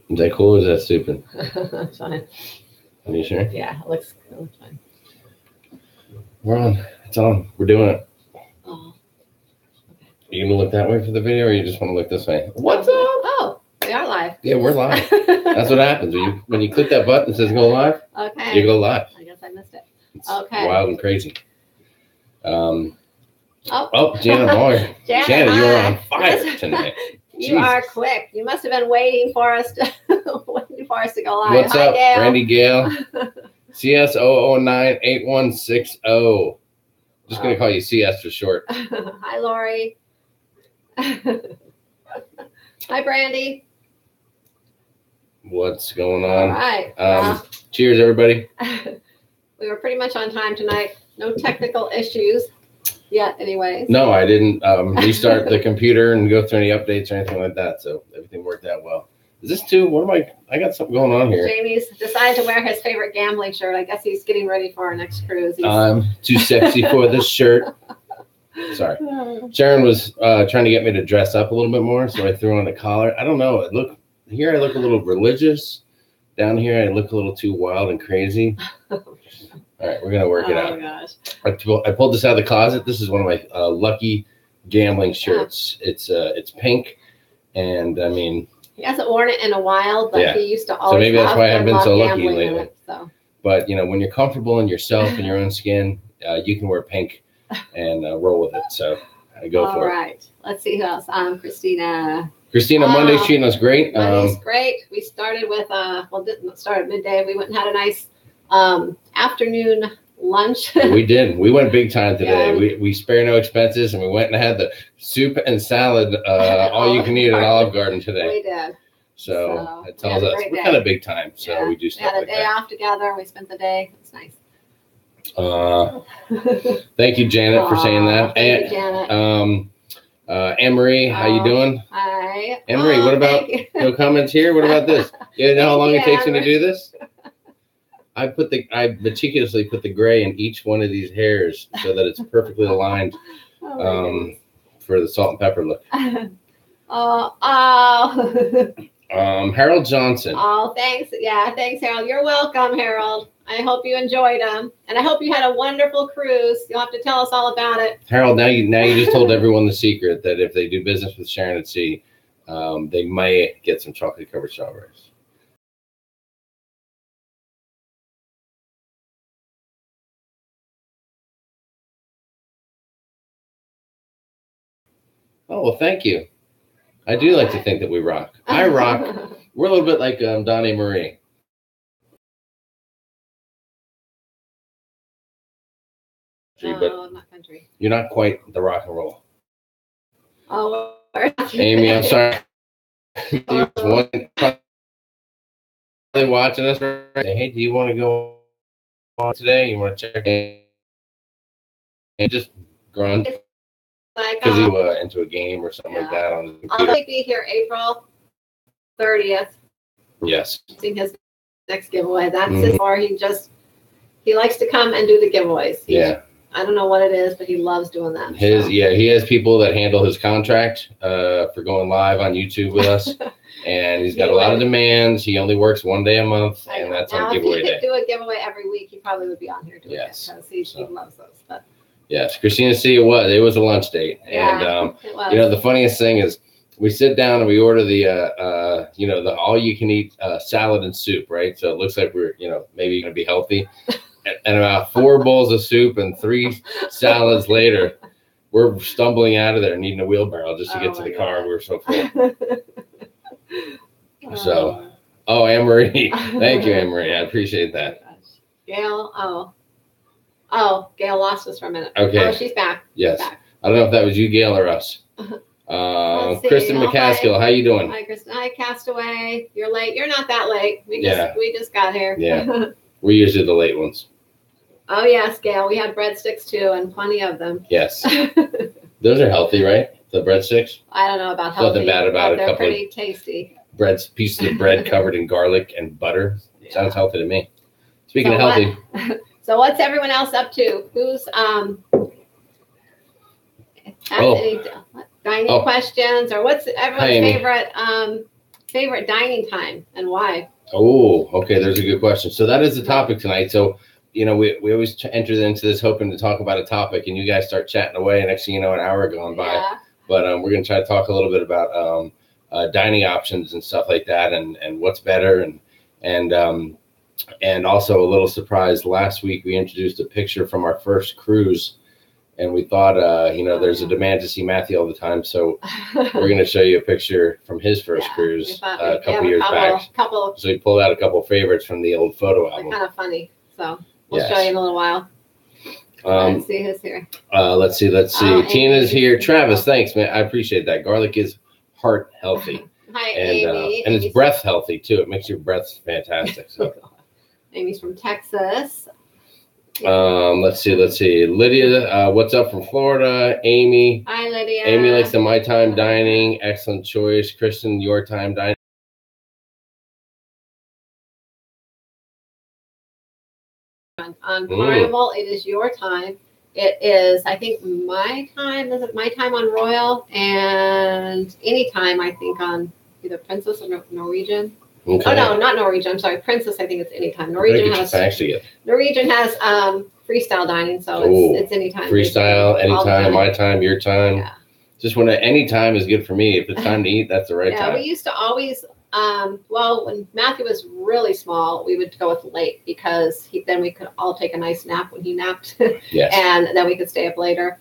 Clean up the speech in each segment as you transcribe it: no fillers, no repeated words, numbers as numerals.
Is that cool or is that stupid? That's fine. Are you sure? Yeah, it looks fine. We're on. It's on. We're doing it. Oh. Are you going to look that way for the video or you just want to look this way? What's up? Oh, we are live. Yeah, we're live. That's what happens. When you click that button that says go live, okay. You go live. I guess I missed it. It's okay. wild and crazy. Oh, Janet Moore. Janet, you are on fire tonight. You are quick. You must have been waiting for us to go live. What's Hi, up, Gail. Randy Gale? CS0098160. Just going to call you CS for short. Hi, Lori. Hi, Brandy. What's going on? All right. Cheers, everybody. We were pretty much on time tonight. No technical issues yet, anyways. No, I didn't restart the computer and go through any updates or anything like that, so everything worked out well. Is this too? What am I got something going on here. Jamie's decided to wear his favorite gambling shirt. I guess he's getting ready for our next cruise. I'm too sexy for this shirt. Sorry. Sharon was trying to get me to dress up a little bit more, so I threw on a collar. I don't know. Here I look a little religious. Down here I look a little too wild and crazy. All right, we're going to work it out. Oh, gosh. I pulled this out of the closet. This is one of my lucky gambling shirts. Yeah. It's pink, and I mean... He hasn't worn it in a while, but he used to always So maybe that's why I've been so lucky lately. It, so. But, when you're comfortable in yourself and your own skin, you can wear pink and roll with it. So I go for it. All right. Let's see who else. Christina. Monday's treating us great. Monday's great. We started with, didn't start at midday. We went and had a nice afternoon lunch. We did. We went big time today. Yeah. We spare no expenses, and we went and had the soup and salad all you can eat at Olive Garden today. We did. So it tells us we're kind of big time. So we do stuff like that. We had a day off together. We spent the day. It's nice. Thank you, Janet, for saying that. Thank you, Janet. Anne-Marie, how you doing? Hi. Anne-Marie, what about no comments here? What about this? You know how long it takes me to do this? I meticulously put the gray in each one of these hairs so that it's perfectly aligned for the salt and pepper look. Harold Johnson. Oh, thanks. Yeah, thanks, Harold. You're welcome, Harold. I hope you enjoyed them, and I hope you had a wonderful cruise. You'll have to tell us all about it. Harold, now you just told everyone the secret that if they do business with Sharonatsea, they might get some chocolate covered strawberries. Oh, well, thank you. I do like to think that we rock. I rock. We're a little bit like Donnie Marie. But not country. You're not quite the rock and roll. Oh, Amy, I'm sorry. Watching us right? Hey, do you want to go on today? You want to check in? And just grunt. Because you into a game or something like that on the computer. I'll be here April 30th. Yes. Seeing his next giveaway. That's his or he likes to come and do the giveaways. I don't know what it is, but he loves doing that. He has people that handle his contract for going live on YouTube with us. And he's got a lot of demands. He only works one day a month, and that's on giveaway day. If he could do a giveaway every week, he probably would be on here doing it because he loves those. But. Yes, Christina C. It was a lunch date, and it was. The funniest thing is we sit down and we order the the all you can eat salad and soup, right? So it looks like we're maybe going to be healthy, and about 4 bowls of soup and 3 salads later, we're stumbling out of there, needing a wheelbarrow just to get to the car. We were so full. So, Anne-Marie, thank you, Anne-Marie. I appreciate that. Gail, Gail lost us for a minute. Okay. Oh, she's back. Yes. She's back. I don't know if that was you, Gail, or us. Kristen McCaskill, how you doing? Hi, Kristen. Hi, Castaway. You're late. You're not that late. We just got here. Yeah. We're usually the late ones. Oh, yes, Gail. We had breadsticks, too, and plenty of them. Yes. Those are healthy, right? The breadsticks? I don't know about healthy. Nothing bad about it. They're pretty tasty. Pieces of bread covered in garlic and butter. Yeah. Sounds healthy to me. Speaking of healthy. So what's everyone else up to? Who's any questions, or what's everyone's favorite favorite dining time and why? Oh, okay. There's a good question. So that is the topic tonight. So, we always enter into this hoping to talk about a topic, and you guys start chatting away, and next thing you know, an hour gone by. Yeah. But we're going to try to talk a little bit about dining options and stuff like that, and what's better, and also a little surprise. Last week we introduced a picture from our first cruise, and we thought, there's a demand to see Matthew all the time, so we're going to show you a picture from his first cruise a couple years back. So we pulled out a couple favorites from the old photo album. They're kind of funny, so we'll show you in a little while. Let's see who's here. Let's see. Tina's here. Travis, thanks, man. I appreciate that. Garlic is heart healthy. Hi, and, Amy. And it's breath healthy too. It makes your breath fantastic. So. Amy's from Texas. Let's see. Lydia, what's up from Florida? Amy. Hi, Lydia. Amy likes the My Time Dining. Excellent choice. Kristen, Your Time Dining. On Carnival, it is your time. It is, I think, my time. Is it my time on Royal? And any time, I think, on either Princess or Norwegian. Okay. Oh, no, not Norwegian. I'm sorry. Princess, I think it's anytime. Norwegian has freestyle dining, so it's anytime. Freestyle, anytime, my time, your time. Yeah. Just when any time is good for me. If it's time to eat, that's the right time. Yeah, we used to always, when Matthew was really small, we would go with late because then we could all take a nice nap when he napped. Yes. And then we could stay up later.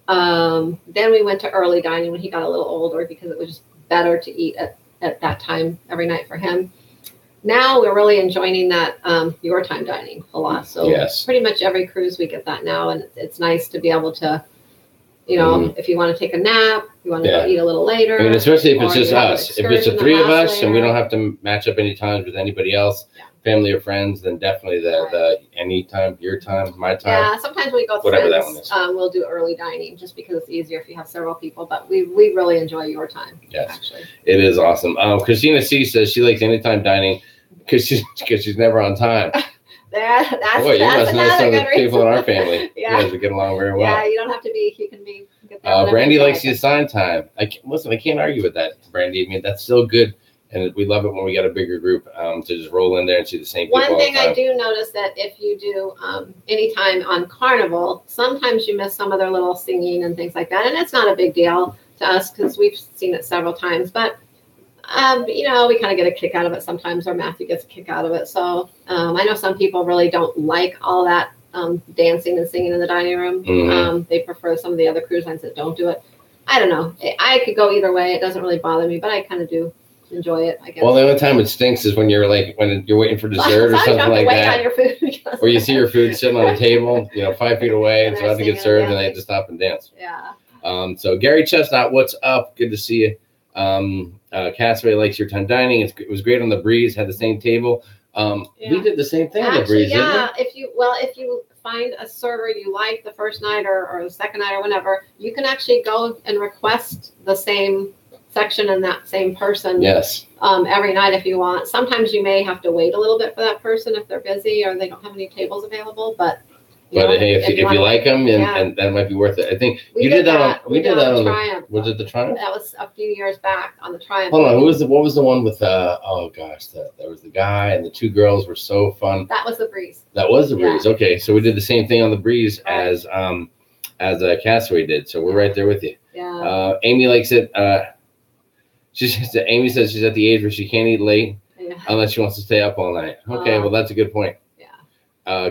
Then we went to early dining when he got a little older because it was just better to eat at that time every night for him. Now we're really enjoying that your time dining a lot. So pretty much every cruise we get that now, and it's nice to be able to, if you want to take a nap, you want to go eat a little later. I mean, especially if it's just us. If it's the three of us and we don't have to match up any times with anybody else, family or friends, then definitely the anytime, your time, my time. Yeah, sometimes we go whatever that one is. We'll do early dining just because it's easier if you have several people, but we really enjoy your time. Yes, actually. It is awesome. Christina C says she likes anytime dining because she's never on time. That's you must know some of the people in our family. Yeah. You guys get along very well. Yeah, you don't have to be. You can be. Brandy likes the assigned time. I can't argue with that, Brandy. I mean, that's still good, and we love it when we got a bigger group to just roll in there and see the same people. One thing I do notice that if you do anytime on Carnival, sometimes you miss some of their little singing and things like that, and it's not a big deal to us because we've seen it several times, but. We kind of get a kick out of it sometimes, or Matthew gets a kick out of it. So I know some people really don't like all that dancing and singing in the dining room. Mm-hmm. They prefer some of the other cruise lines that don't do it. I don't know. I could go either way. It doesn't really bother me, but I kind of do enjoy it, I guess. Well, the only time it stinks is when you're waiting for dessert or something like that. On your food or you see your food sitting on the table, 5 feet away, and it's about to get served, and they have to stop and dance. Yeah. So Gary Chestnut, what's up? Good to see you. Castaway likes your time dining. It was great on the Breeze. Had the same table. We did the same thing on the Breeze. Yeah. If you find a server you like the first night or the second night or whenever, you can actually go and request the same section and that same person. Yes. Every night if you want. Sometimes you may have to wait a little bit for that person if they're busy or they don't have any tables available, but. Hey, if you like them, and that might be worth it. I think we did that on the Triumph. Was it the Triumph? That was a few years back on the Triumph. Hold on, what was the one with there was the guy and the two girls were so fun. That was the Breeze. That was the Breeze. Okay, so we did the same thing on the Breeze as Castaway did. So we're right there with you. Yeah. Amy likes it. Amy says she's at the age where she can't eat late unless she wants to stay up all night. Okay, well that's a good point.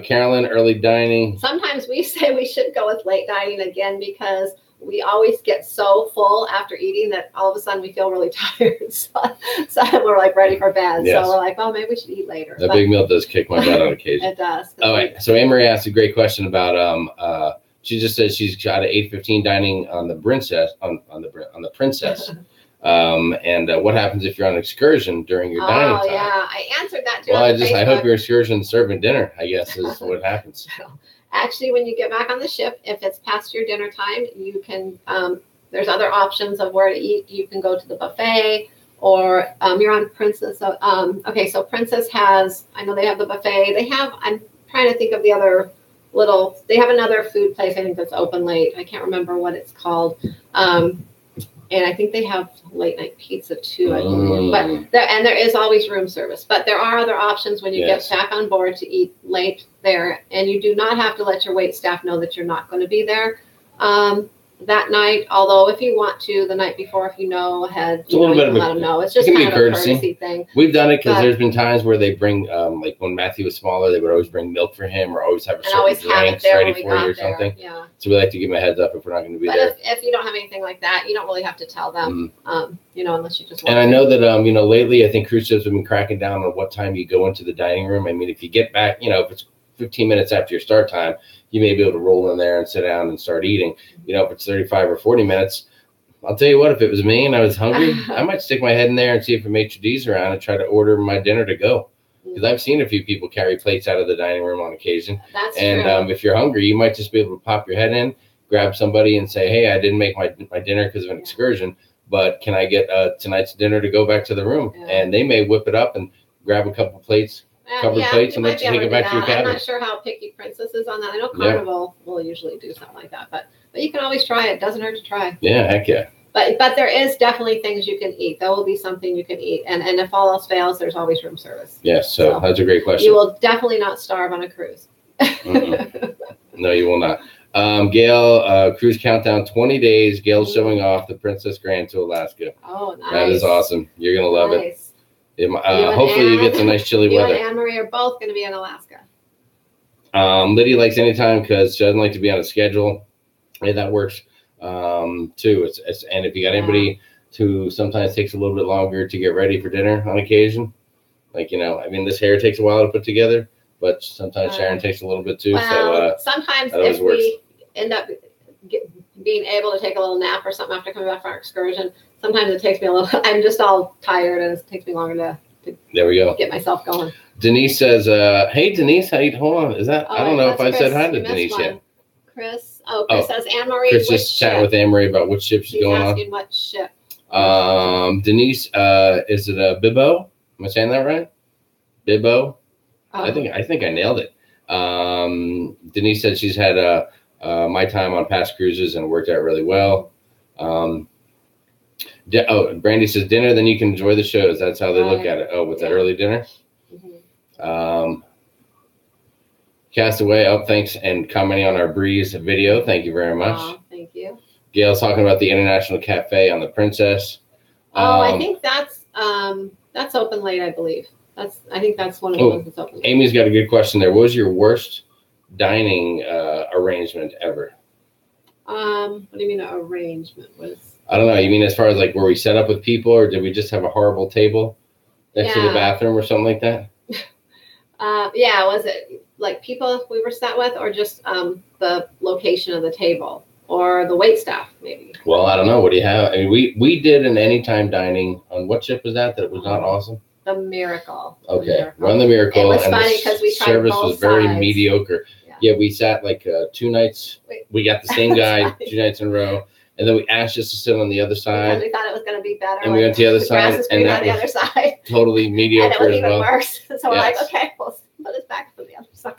Carolyn, early dining. Sometimes we say we should go with late dining again because we always get so full after eating that all of a sudden we feel really tired. So we're like ready for bed. Yes. So we're like, well, maybe we should eat later. The big meal does kick my butt on occasion. It does. All right. So Amory asked a great question about she just said she's got an 8:15 dining on the Princess on the Princess. And what happens if you're on an excursion during your dining time? Oh, yeah. I answered that too. Well, I hope your excursion is serving dinner, I guess, is what happens. Actually, when you get back on the ship, if it's past your dinner time, you can, there's other options of where to eat. You can go to the buffet or you're on Princess. So, so Princess has, I know they have the buffet. They have, I'm trying to think of the other they have another food place, I think, that's open late. I can't remember what it's called. And I think they have late night pizza too, I believe. But there is always room service. But there are other options when you get back on board to eat late there. And you do not have to let your wait staff know that you're not going to be there that night. Although if you want to, the night before, if you know ahead, you can let them know. It's just kind of a courtesy thing. We've done it because there's been times where they bring, like when Matthew was smaller, they would always bring milk for him or always have a certain drink ready for you or something. Yeah. So we like to give them a heads up if we're not going to be there. But if you don't have anything like that, you don't really have to tell them, unless you just want to. I know that, lately I think cruise ships have been cracking down on what time you go into the dining room. I mean, if you get back, if it's 15 minutes after your start time, you may be able to roll in there and sit down and start eating. If it's 35 or 40 minutes, I'll tell you what, if it was me and I was hungry, I might stick my head in there and see if a maitre d's around and try to order my dinner to go. Because I've seen a few people carry plates out of the dining room on occasion. That's true. If you're hungry, you might just be able to pop your head in, grab somebody and say, hey, I didn't make my dinner because of an excursion, but can I get tonight's dinner to go back to the room? Yeah. And they may whip it up and grab a couple plates. Covered plates and let you take it back to your cabin. I'm not sure how picky Princess is on that. I know Carnival will usually do something like that, but you can always try it. Doesn't hurt to try. Yeah, heck yeah. But there is definitely things you can eat. There will be something you can eat, and if all else fails, there's always room service. Yes, so that's a great question. You will definitely not starve on a cruise. No, you will not. Gail, cruise countdown 20 days. Gail's showing off the Princess Grand to Alaska. Oh, nice. That is awesome. You're gonna love it. Hopefully you get some nice chilly weather. You and Anne-Marie are both going to be in Alaska. Lydia likes anytime because she doesn't like to be on a schedule. Yeah, that works too. And if you got anybody who sometimes takes a little bit longer to get ready for dinner on occasion, this hair takes a while to put together, but sometimes Sharon takes a little bit too. Well, sometimes if we end up being able to take a little nap or something after coming back from our excursion, sometimes it takes me a little, I'm just all tired and it takes me longer to there we go. Get myself going. Denise says, hey, Denise, hold on. Is that, I don't know if I said hi to Denise yet. Chris says Anne-Marie. Chris just chatting with Anne-Marie about which ship she's going on. Asking what ship. Denise, is it a Bibbo? Am I saying that right? Bibbo? I think I nailed it. Denise said she's had my time on past cruises and worked out really well. Brandy says dinner, then you can enjoy the shows. That's how they look at it. Oh, with that early dinner. Castaway, thanks, and commenting on our Breeze video. Thank you very much. Thank you. Gail's talking about the International Cafe on the Princess. I think that's open late, I believe. I think that's one of the ones that's open late. Amy's got a good question there. What was your worst dining arrangement ever? What do you mean arrangement? I don't know. You mean as far as like were we set up with people, or did we just have a horrible table next to the bathroom or something like that? Was it like people we were sat with, or just the location of the table, or the wait staff maybe? Well, I don't know. What do you have? I mean, we did an anytime dining on what ship was that was not awesome? The Miracle. Okay, run the Miracle. It was funny because we tried service both was very sides. Mediocre. Yeah, we sat like 2 nights. We got the same guy 2 nights in a row. And then we asked just to sit on the other side. We thought it was going to be better. And we went to the other side. And that was the other side. Totally mediocre. And it was even worse. So we're like, okay, we'll put us back on the other side.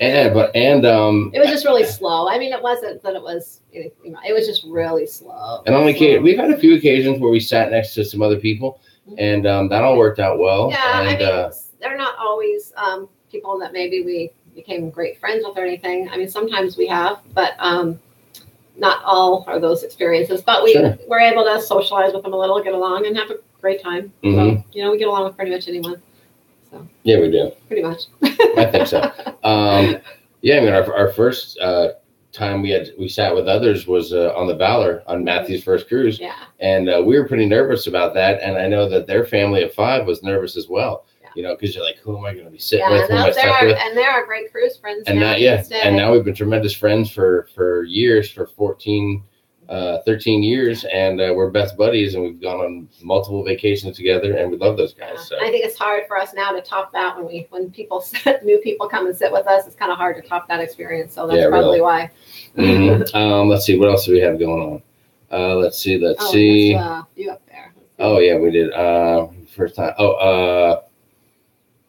It was just really slow. I mean, it wasn't that it was anything. It was just really slow. And on occasion, we've had a few occasions where we sat next to some other people, and that all worked out well. Yeah, and, they're not always people that maybe we became great friends with or anything. I mean, sometimes we have, but not all are those experiences. But we were able to socialize with them a little, get along, and have a great time. So, we get along with pretty much anyone. So yeah, we do. Pretty much. I think so. Our first time we sat with others was on the Valor on Matthew's first cruise. Yeah. And we were pretty nervous about that. And I know that their family of 5 was nervous as well. Because you're like, who am I going to be sitting with? Who am I stuck with? And they're our great cruise friends. And now we've been tremendous friends for years, for 13 years, and we're best buddies, and we've gone on multiple vacations together, and we love those guys. So. I think it's hard for us now to top that when new people come and sit with us. It's kind of hard to top that experience. So that's probably why. Let's see, what else do we have going on? Let's see. You up there? Oh yeah, we did. First time.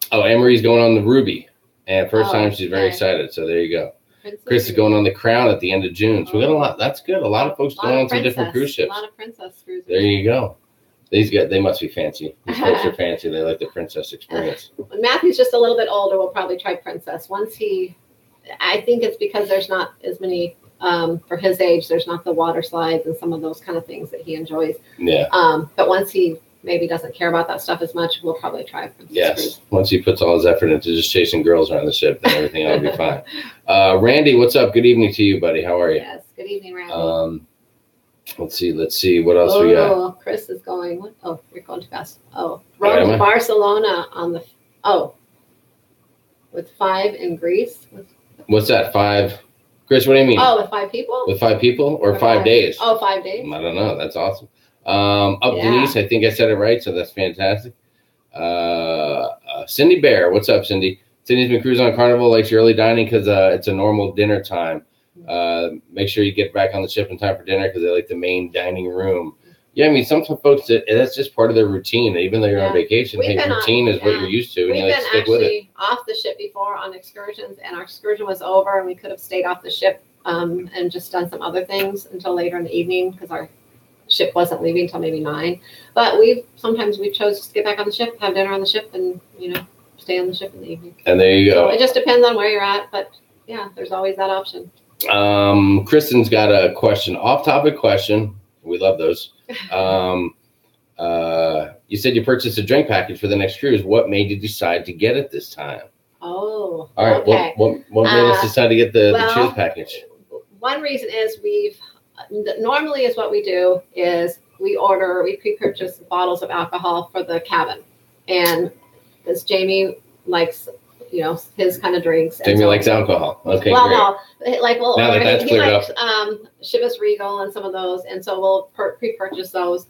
Anne-Marie's going on the Ruby, and first time she's very excited. So there you go. Chris is going on the Crown at the end of June. So we got a lot. That's good. A lot of folks going on some different cruise ships. A lot of princess cruises. There you go. They must be fancy. These folks are fancy. They like the princess experience. When Matthew's just a little bit older, we'll probably try princess. I think it's because there's not as many, for his age, there's not the water slides and some of those kind of things that he enjoys. Yeah. But once he maybe doesn't care about that stuff as much, we'll probably try princess. Yes. Cruise. Once he puts all his effort into just chasing girls around the ship, then everything will be fine. Randy, what's up? Good evening to you, buddy. How are you? Yes. Good evening, Randy. Let's see. What else we got? Oh, Chris is going. What? Oh, you're going too fast. Oh, Rome to Barcelona with 5 in Greece. What's that? 5? Chris, what do you mean? Oh, with 5 people? With 5 people or 5 days? Oh, 5 days. I don't know. That's awesome. Denise, I think I said it right, so that's fantastic. Cindy Bear, what's up, Cindy? Cindy's been cruising on Carnival, likes early dining because it's a normal dinner time. Make sure you get back on the ship in time for dinner because they like the main dining room. Yeah, I mean, some folks, that's just part of their routine. Even though you're on vacation, routine is what you're used to, and you like to stick with it. We've been actually off the ship before on excursions, and our excursion was over, and we could have stayed off the ship and just done some other things until later in the evening because our ship wasn't leaving until maybe 9. But sometimes we chose to get back on the ship, have dinner on the ship, and stay on the ship in the evening. And there you go. So it just depends on where you're at, but yeah, there's always that option. Kristen's got a question, off-topic question. We love those. You said you purchased a drink package for the next cruise. What made you decide to get it this time? Oh, all right. Okay. What made us decide to get the cheers package? One reason is normally is what we do is we pre-purchase bottles of alcohol for the cabin, and because Jamie likes his kind of drinks. Jamie likes alcohol. Okay, well, great. No, now that's cleared likes, up. Chivas Regal and some of those, and so we'll pre-purchase those.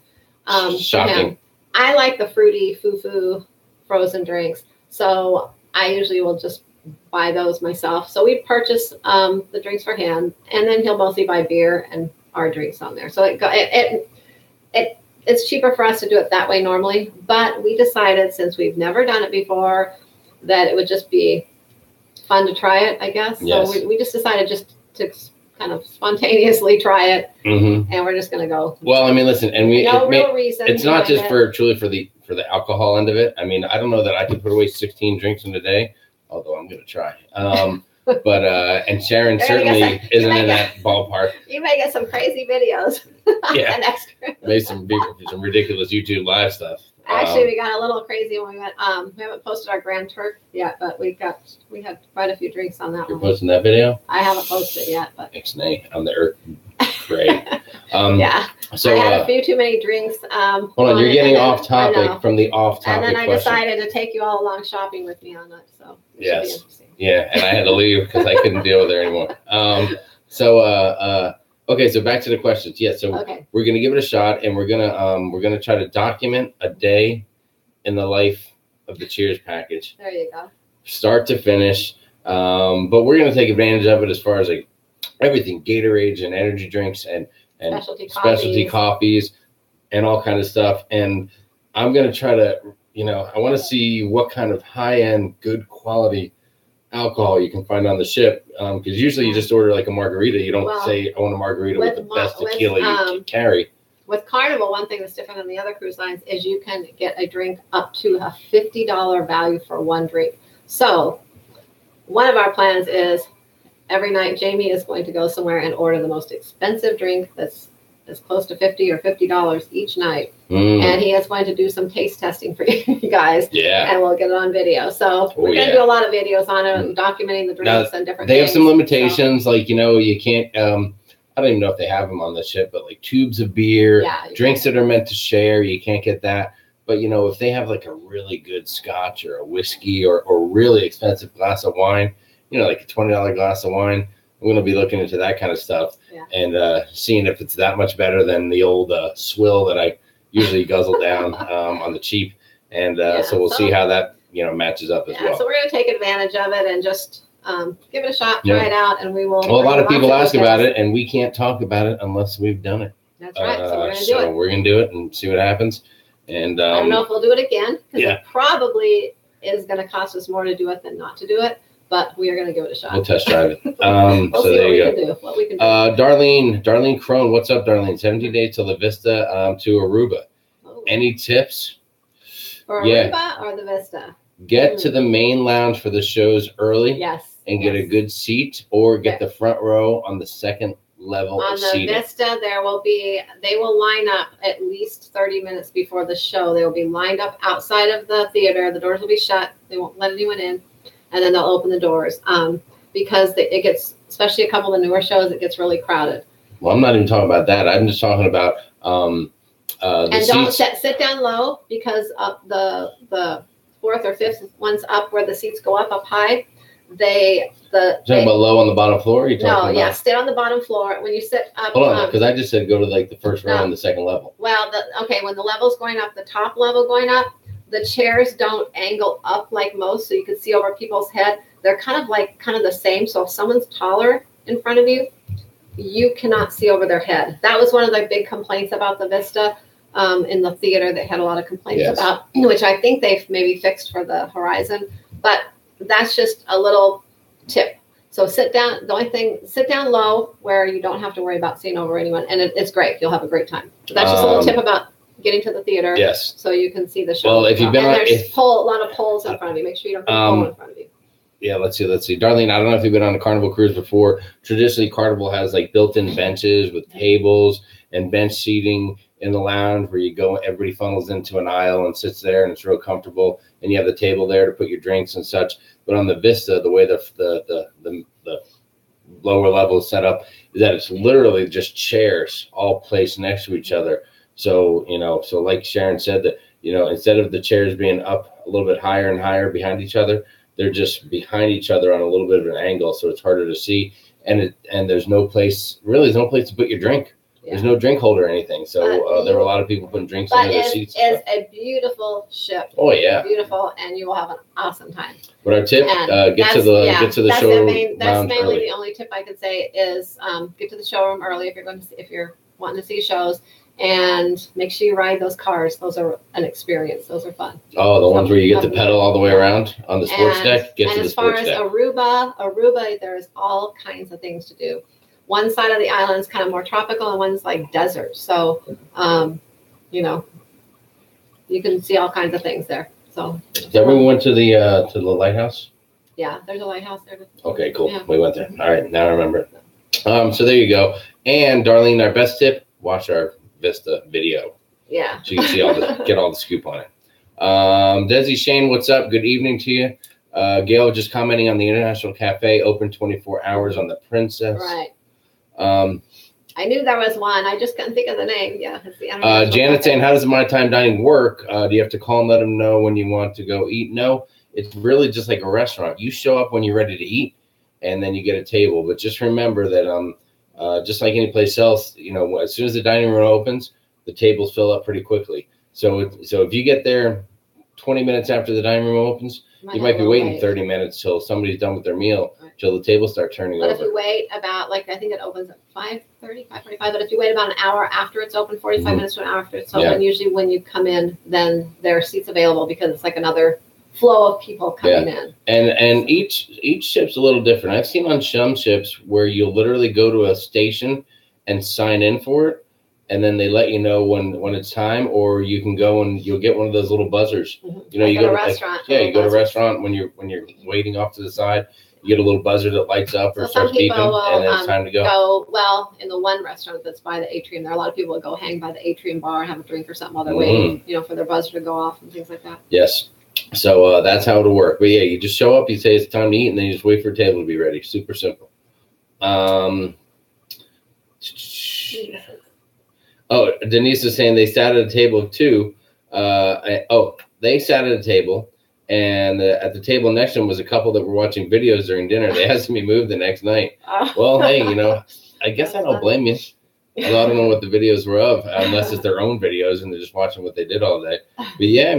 Shocking. I like the fruity foo-foo frozen drinks, so I usually will just buy those myself. So we purchase the drinks for him, and then he'll mostly buy beer and our drinks on there. So it's cheaper for us to do it that way normally, but we decided since we've never done it before that it would just be fun to try it, I guess. Yes. So we just decided just to kind of spontaneously try it, and we're just going to go. Well, I mean, listen, and real reason. It's not just for the alcohol end of it. I mean, I don't know that I could put away 16 drinks in a day, although I'm going to try. But and Sharon certainly isn't in that ballpark. You may get some crazy videos. Yeah, maybe some ridiculous YouTube live stuff. Actually, we got a little crazy when we went. We haven't posted our Grand Turk yet, but we had quite a few drinks on that. You're posting that video? I haven't posted it yet, but Ixnay, I'm the Earth. Great. Yeah. So I had a few too many drinks. Hold on, you're getting off topic from the off topic. And then I question. Decided to take you all along shopping with me on it. So yes, yeah, and I had to leave because I couldn't deal with it anymore. Okay, so back to the questions. Yeah, so we're gonna give it a shot, and we're gonna try to document a day in the life of the Cheers package. There you go. Start to finish, but we're gonna take advantage of it as far as like everything, Gatorades and energy drinks and specialty coffees and all kind of stuff. And I'm gonna try to, I want to see what kind of high-end, good quality alcohol you can find on the ship, because usually you just order like a margarita. You don't say I want a margarita with the best tequila you can carry. With Carnival, one thing that's different than the other cruise lines is you can get a drink up to a $50 value for one drink. So one of our plans is every night Jamie is going to go somewhere and order the most expensive drink that's as close to $50 or $50 each night. And he is going to do some taste testing for you guys. Yeah. And we'll get it on video. So we're going to do a lot of videos on it, documenting the drinks and different things. They have some limitations, like, you can't, I don't even know if they have them on the ship, but like tubes of beer, drinks that are meant to share, you can't get that. But, if they have like a really good scotch or a whiskey or really expensive glass of wine, like a $20 glass of wine, I'm going to be looking into that kind of stuff and seeing if it's that much better than the old swill that I usually guzzle down on the cheap. And so we'll see how that, matches up as well. So we're going to take advantage of it and just give it a shot, try it out, and we will. Well, a lot of people ask about it, and we can't talk about it unless we've done it. That's right. So we're going to do it. We're going to do it and see what happens. And I don't know if we'll do it again, because it probably is going to cost us more to do it than not to do it. but we are going to give it a shot. We'll test drive it. We'll so see there you go. What we can do. Darlene Crone, what's up, Darlene? 17 days to La Vista to Aruba. Oh. Any tips? For Aruba or the Vista? Get to the main lounge for the shows early. Yes. And get a good seat, or get the front row on the second level on of the seating. Vista. They will line up at least 30 minutes before the show. They will be lined up outside of the theater. The doors will be shut. They won't let anyone in, and then they'll open the doors because it gets, especially a couple of the newer shows, it gets really crowded. Well, I'm not even talking about that. I'm just talking about and don't sit down low, because the fourth or fifth ones up where the seats go up high. Talking about low on the bottom floor? Sit on the bottom floor. When you sit up. Hold on, because I just said go to like the first row and the second level. Well, when the level's going up, the top level going up, the chairs don't angle up like most, so you can see over people's head. They're kind of the same. So if someone's taller in front of you, you cannot see over their head. That was one of the big complaints about the Vista in the theater. They had a lot of complaints about, which I think they've maybe fixed for the Horizon, but. That's just a little tip. So sit down. Sit down low where you don't have to worry about seeing over anyone, and it's great. You'll have a great time. So that's just a little tip about getting to the theater. Yes. So you can see the show. Well, if you've been there's a lot of poles in front of you. Make sure you don't have a pole in front of you. Yeah, let's see. Darlene, I don't know if you've been on a Carnival cruise before. Traditionally, Carnival has like built-in benches with tables and bench seating in the lounge where you go, everybody funnels into an aisle and sits there, and it's real comfortable. And you have the table there to put your drinks and such. But on the Vista, the way the lower level is set up is that it's literally just chairs all placed next to each other. So, so like Sharon said, that, instead of the chairs being up a little bit higher and higher behind each other, they're just behind each other on a little bit of an angle. So it's harder to see. And there's no place to put your drink. Yeah. There's no drink holder or anything. So there were a lot of people putting drinks under their seats. It's a beautiful ship. Oh yeah, beautiful, and you will have an awesome time. But our tip: get to the showroom. That's mainly the only tip I could say is get to the showroom early if you're wanting to see shows, and make sure you ride those cars. Those are an experience. Those are fun. Oh, the ones where you get to pedal all the way around on the sports deck. Get to the sports deck. And as far as Aruba, there's all kinds of things to do. One side of the island is kind of more tropical, and one's like desert. So, you can see all kinds of things there. So, everyone went to the lighthouse? Yeah, there's a lighthouse there. Okay, cool. Yeah. We went there. All right, now I remember. So there you go. And Darlene, our best tip: watch our Vista video. Yeah. So you can see get all the scoop on it. Desi Shane, what's up? Good evening to you. Gail just commenting on the International Cafe, open 24 hours on the Princess. Right. I knew there was one. I just couldn't think of the name. Yeah. Janet saying, how does the My Time Dining work? Do you have to call and let them know when you want to go eat? No, it's really just like a restaurant. You show up when you're ready to eat, and then you get a table. But just remember that just like any place else, as soon as the dining room opens, the tables fill up pretty quickly. So if you get there 20 minutes after the dining room opens, you might be waiting 30 minutes till somebody's done with their meal, till the tables start turning over. But if you wait about, I think it opens at 5:30, 5:45, but if you wait about an hour after it's open, 45 minutes to an hour after it's open, usually when you come in, then there are seats available because it's like another flow of people coming in. And each ship's a little different. I've seen on some ships where you'll literally go to a station and sign in for it, and then they let you know when it's time, or you can go and you'll get one of those little buzzers. Mm-hmm. You go to a restaurant. You go to a restaurant when you're waiting off to the side. You get a little buzzer that lights up or starts beeping, and then it's time to go. In the one restaurant that's by the atrium, there are a lot of people that go hang by the atrium bar and have a drink or something while they're waiting, for their buzzer to go off and things like that. Yes. So that's how it'll work. But yeah, you just show up, you say it's time to eat, and then you just wait for a table to be ready. Super simple. Denise is saying they sat at a table of two. They sat at a table, and at the table next to them was a couple that were watching videos during dinner. They asked me to move the next night. Well, hey, I guess I don't blame you. Although I don't know what the videos were of, unless it's their own videos and they're just watching what they did all day. But yeah,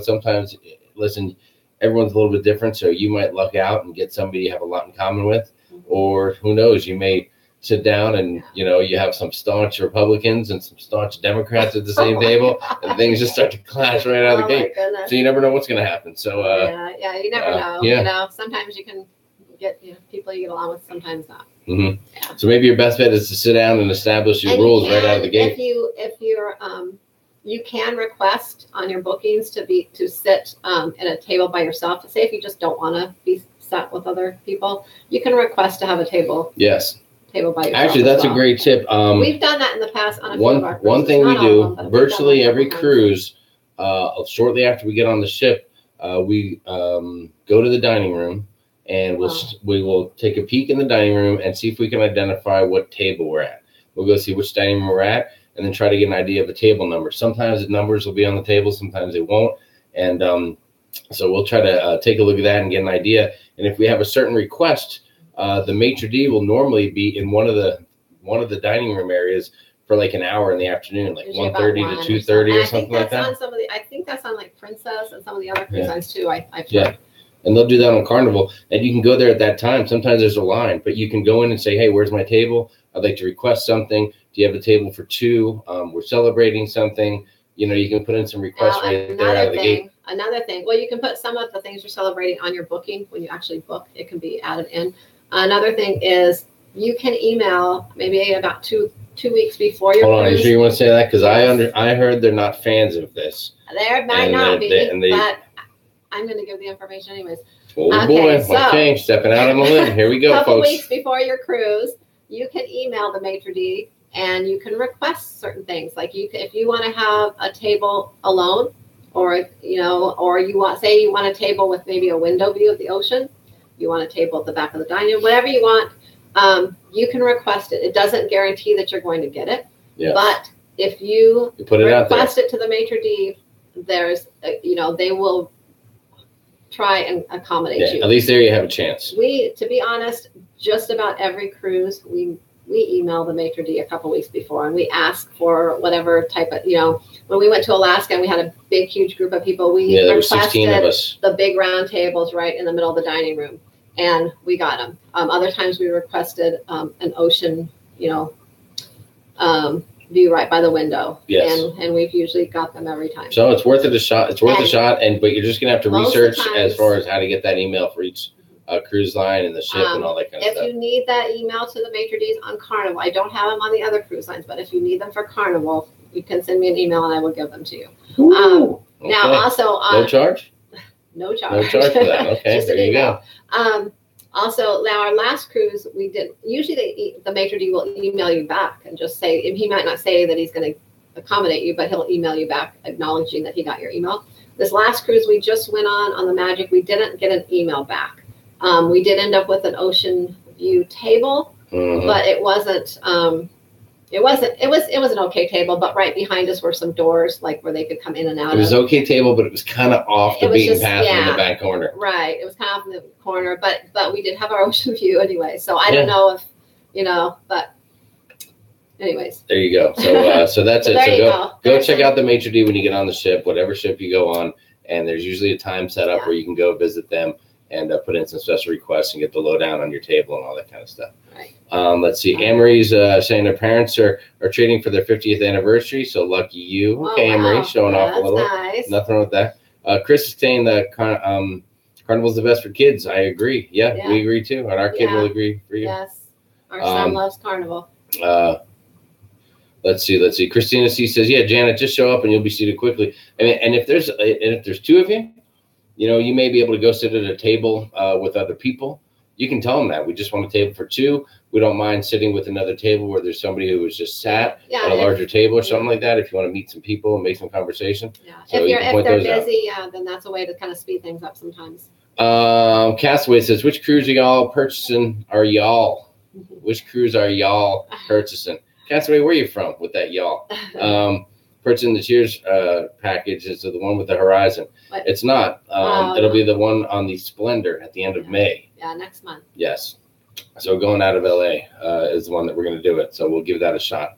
sometimes, listen, everyone's a little bit different, so you might luck out and get somebody you have a lot in common with, or who knows, you may sit down and you have some staunch Republicans and some staunch Democrats at the same table, and things just start to clash right out of the gate. So you never know what's going to happen. So you never know. Sometimes you can get people you get along with, sometimes not. Yeah. So maybe your best bet is to sit down and establish your rules right out of the gate. If you're you can request on your bookings to sit at a table by yourself. Say if you just don't want to be sat with other people, you can request to have a table. Yes. Table by yourself. Actually, that's a great tip. We've done that in the past on a few of our cruises. One thing we do, virtually every cruise, shortly after we get on the ship, we go to the dining room, and we will take a peek in the dining room and see if we can identify what table we're at. We'll go see which dining room we're at, and then try to get an idea of the table number. Sometimes the numbers will be on the table, sometimes they won't, and so we'll try to take a look at that and get an idea. And if we have a certain request, the maitre d' will normally be in one of the dining room areas for like an hour in the afternoon, like 1:30 to 2:30 or something like that. I think that's on like Princess and some of the other cruise lines too. I've heard. Yeah. And they'll do that on Carnival, and you can go there at that time. Sometimes there's a line, but you can go in and say, hey, where's my table? I'd like to request something. Do you have a table for two? We're celebrating something. You know, you can put in some requests right there out of the gate. Another thing, well, you can put some of the things you're celebrating on your booking. When you actually book, it can be added in. Another thing is you can email maybe about two weeks before your cruise. Hold on, you sure you want to say that? Because I heard they're not fans of this. There might not be, but I'm going to give the information anyways. Oh boy, okay, stepping out on the limb. Here we go, folks. A couple weeks before your cruise, you can email the maitre d' and you can request certain things. Like if you want to have a table alone, or you want a table with maybe a window view of the ocean, you want a table at the back of the dining room, whatever you want, you can request it. It doesn't guarantee that you're going to get it, but if you put it request it to the maitre d', there's they will try and accommodate you. At least there you have a chance. To be honest, just about every cruise we email the maitre d' a couple weeks before, and we ask for whatever type of, when we went to Alaska and we had a big, huge group of people, we there were 16 of us. The big round tables right in the middle of the dining room, and we got them. Other times we requested an ocean, view right by the window. Yes. And we've usually got them every time. So it's worth it a shot. It's worth a shot, but you're just gonna have to research as far as how to get that email for each cruise line and the ship and all that kind of stuff. If you need that email to the maitre d's on Carnival, I don't have them on the other cruise lines, but if you need them for Carnival, you can send me an email and I will give them to you. Okay. Now also no charge? No charge. No charge for that. Okay, there you go. Also, now our last cruise, we did. Usually, the maitre d' will email you back and just say, he might not say that he's going to accommodate you, but he'll email you back acknowledging that he got your email. This last cruise we just went on the Magic, we didn't get an email back. We did end up with an ocean view table, but it wasn't. It was an okay table, but right behind us were some doors, like where they could come in and out. It was okay table, but it was kind of off the beaten path in the back corner. Right, it was kind of off in the corner, but we did have our ocean view anyway. So I don't know if but anyways. There you go. So so that's it. So go check out the maitre d' when you get on the ship, whatever ship you go on, and there's usually a time set up where you can go visit them and put in some special requests and get the lowdown on your table and all that kind of stuff. Right. Let's see. Anne-Marie's saying her parents are trading for their 50th anniversary, so lucky you. Okay, Anne-Marie, showing off a little. Nice. Nothing wrong with that. Chris is saying that Carnival's the best for kids. I agree. Yeah, we agree too. And our kid will agree for you. Yes. Our son loves Carnival. Let's see. Christina C says, yeah, Janet, just show up and you'll be seated quickly. And if there's two of you, you may be able to go sit at a table with other people. You can tell them that. We just want a table for two. We don't mind sitting with another table where there's somebody who was just sat at a larger table or something like that if you want to meet some people and make some conversation. Yeah. So if they're busy, then that's a way to kind of speed things up sometimes. Castaway says, which cruise are y'all purchasing? Which cruise are y'all purchasing? Castaway, where are you from with that y'all? Purchasing the Cheers package is the one with the Horizon. What? It's not. It'll be the one on the Splendor at the end of May. Yeah, next month. Yes. So going out of LA is the one that we're going to do it. So we'll give that a shot.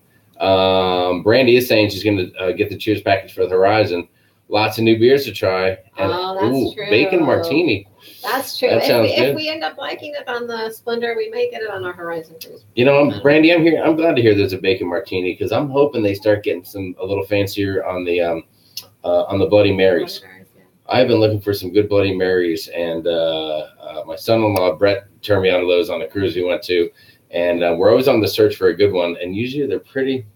Brandy is saying she's going to get the Cheers package for the Horizon. Lots of new beers to try. And, that's true. Bacon martini. That's true. That sounds good. If we end up liking it on the Splendor, we may get it on our Horizon cruise. Brandy, I'm glad to hear there's a bacon martini because I'm hoping they start getting a little fancier on the Bloody Marys. I've been looking for some good Bloody Marys, and my son-in-law Brett turned me on to those on the cruise we went to. And we're always on the search for a good one. And usually they're pretty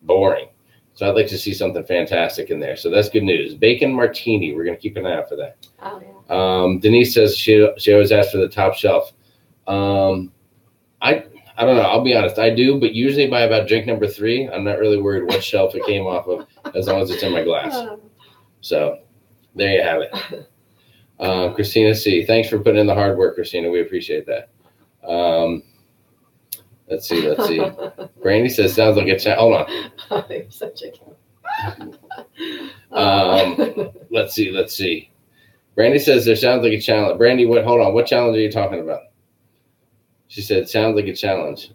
boring. So I'd like to see something fantastic in there. So that's good news. Bacon martini. We're going to keep an eye out for that. Oh, yeah. Denise says she always asks for the top shelf. I don't know. I'll be honest. I do, but usually by about drink number 3, I'm not really worried what shelf it came off of, as long as it's in my glass. So there you have it. Christina C. Thanks for putting in the hard work, Christina. We appreciate that. Let's see. Brandy says, sounds like a challenge. Hold on. Oh, you're such a Let's see. Brandy says there sounds like a challenge. Brandy, hold on. What challenge are you talking about? She said, sounds like a challenge.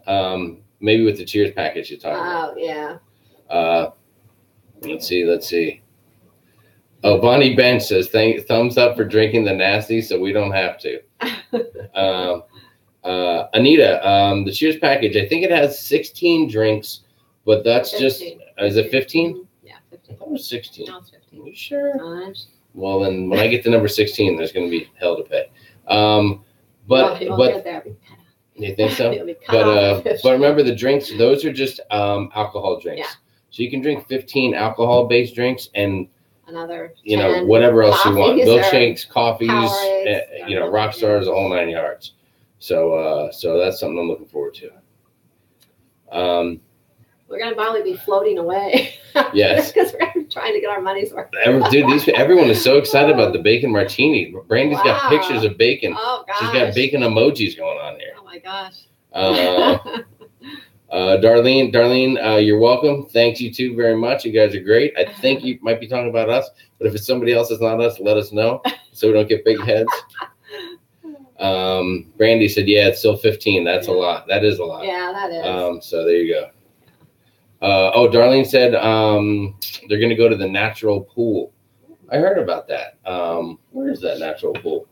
Maybe with the Cheers package you're talking about. Oh, yeah. Let's see. Oh, Bonnie Bench says, thumbs up for drinking the nasty so we don't have to. Anita, the Cheers package, I think it has 16 drinks, but that's 15. Just, is it 15? Yeah, 15. I thought it was 16. No, it's 15. Are you sure? Well, then when I get to number 16, there's going to be hell to pay. But you think so? But remember the drinks, those are just alcohol drinks. Yeah. So you can drink 15 alcohol-based drinks and another, whatever else you want. Milkshakes, coffees, rock stars, the whole 9 yards. So that's something I'm looking forward to. We're going to probably be floating away. Yes. Because we're trying to get our money's worth. Dude, everyone is so excited about the bacon martini. Brandy's got pictures of bacon. Oh, gosh. She's got bacon emojis going on here. Oh, my gosh. Darlene, you're welcome. Thanks, you two, very much. You guys are great. I think you might be talking about us, but if it's somebody else that's not us, let us know so we don't get big heads. Brandy said, yeah, it's still 15. That's a lot. That is a lot. Yeah, that is. So there you go. Darlene said they're going to go to the natural pool. I heard about that. Where is that natural pool?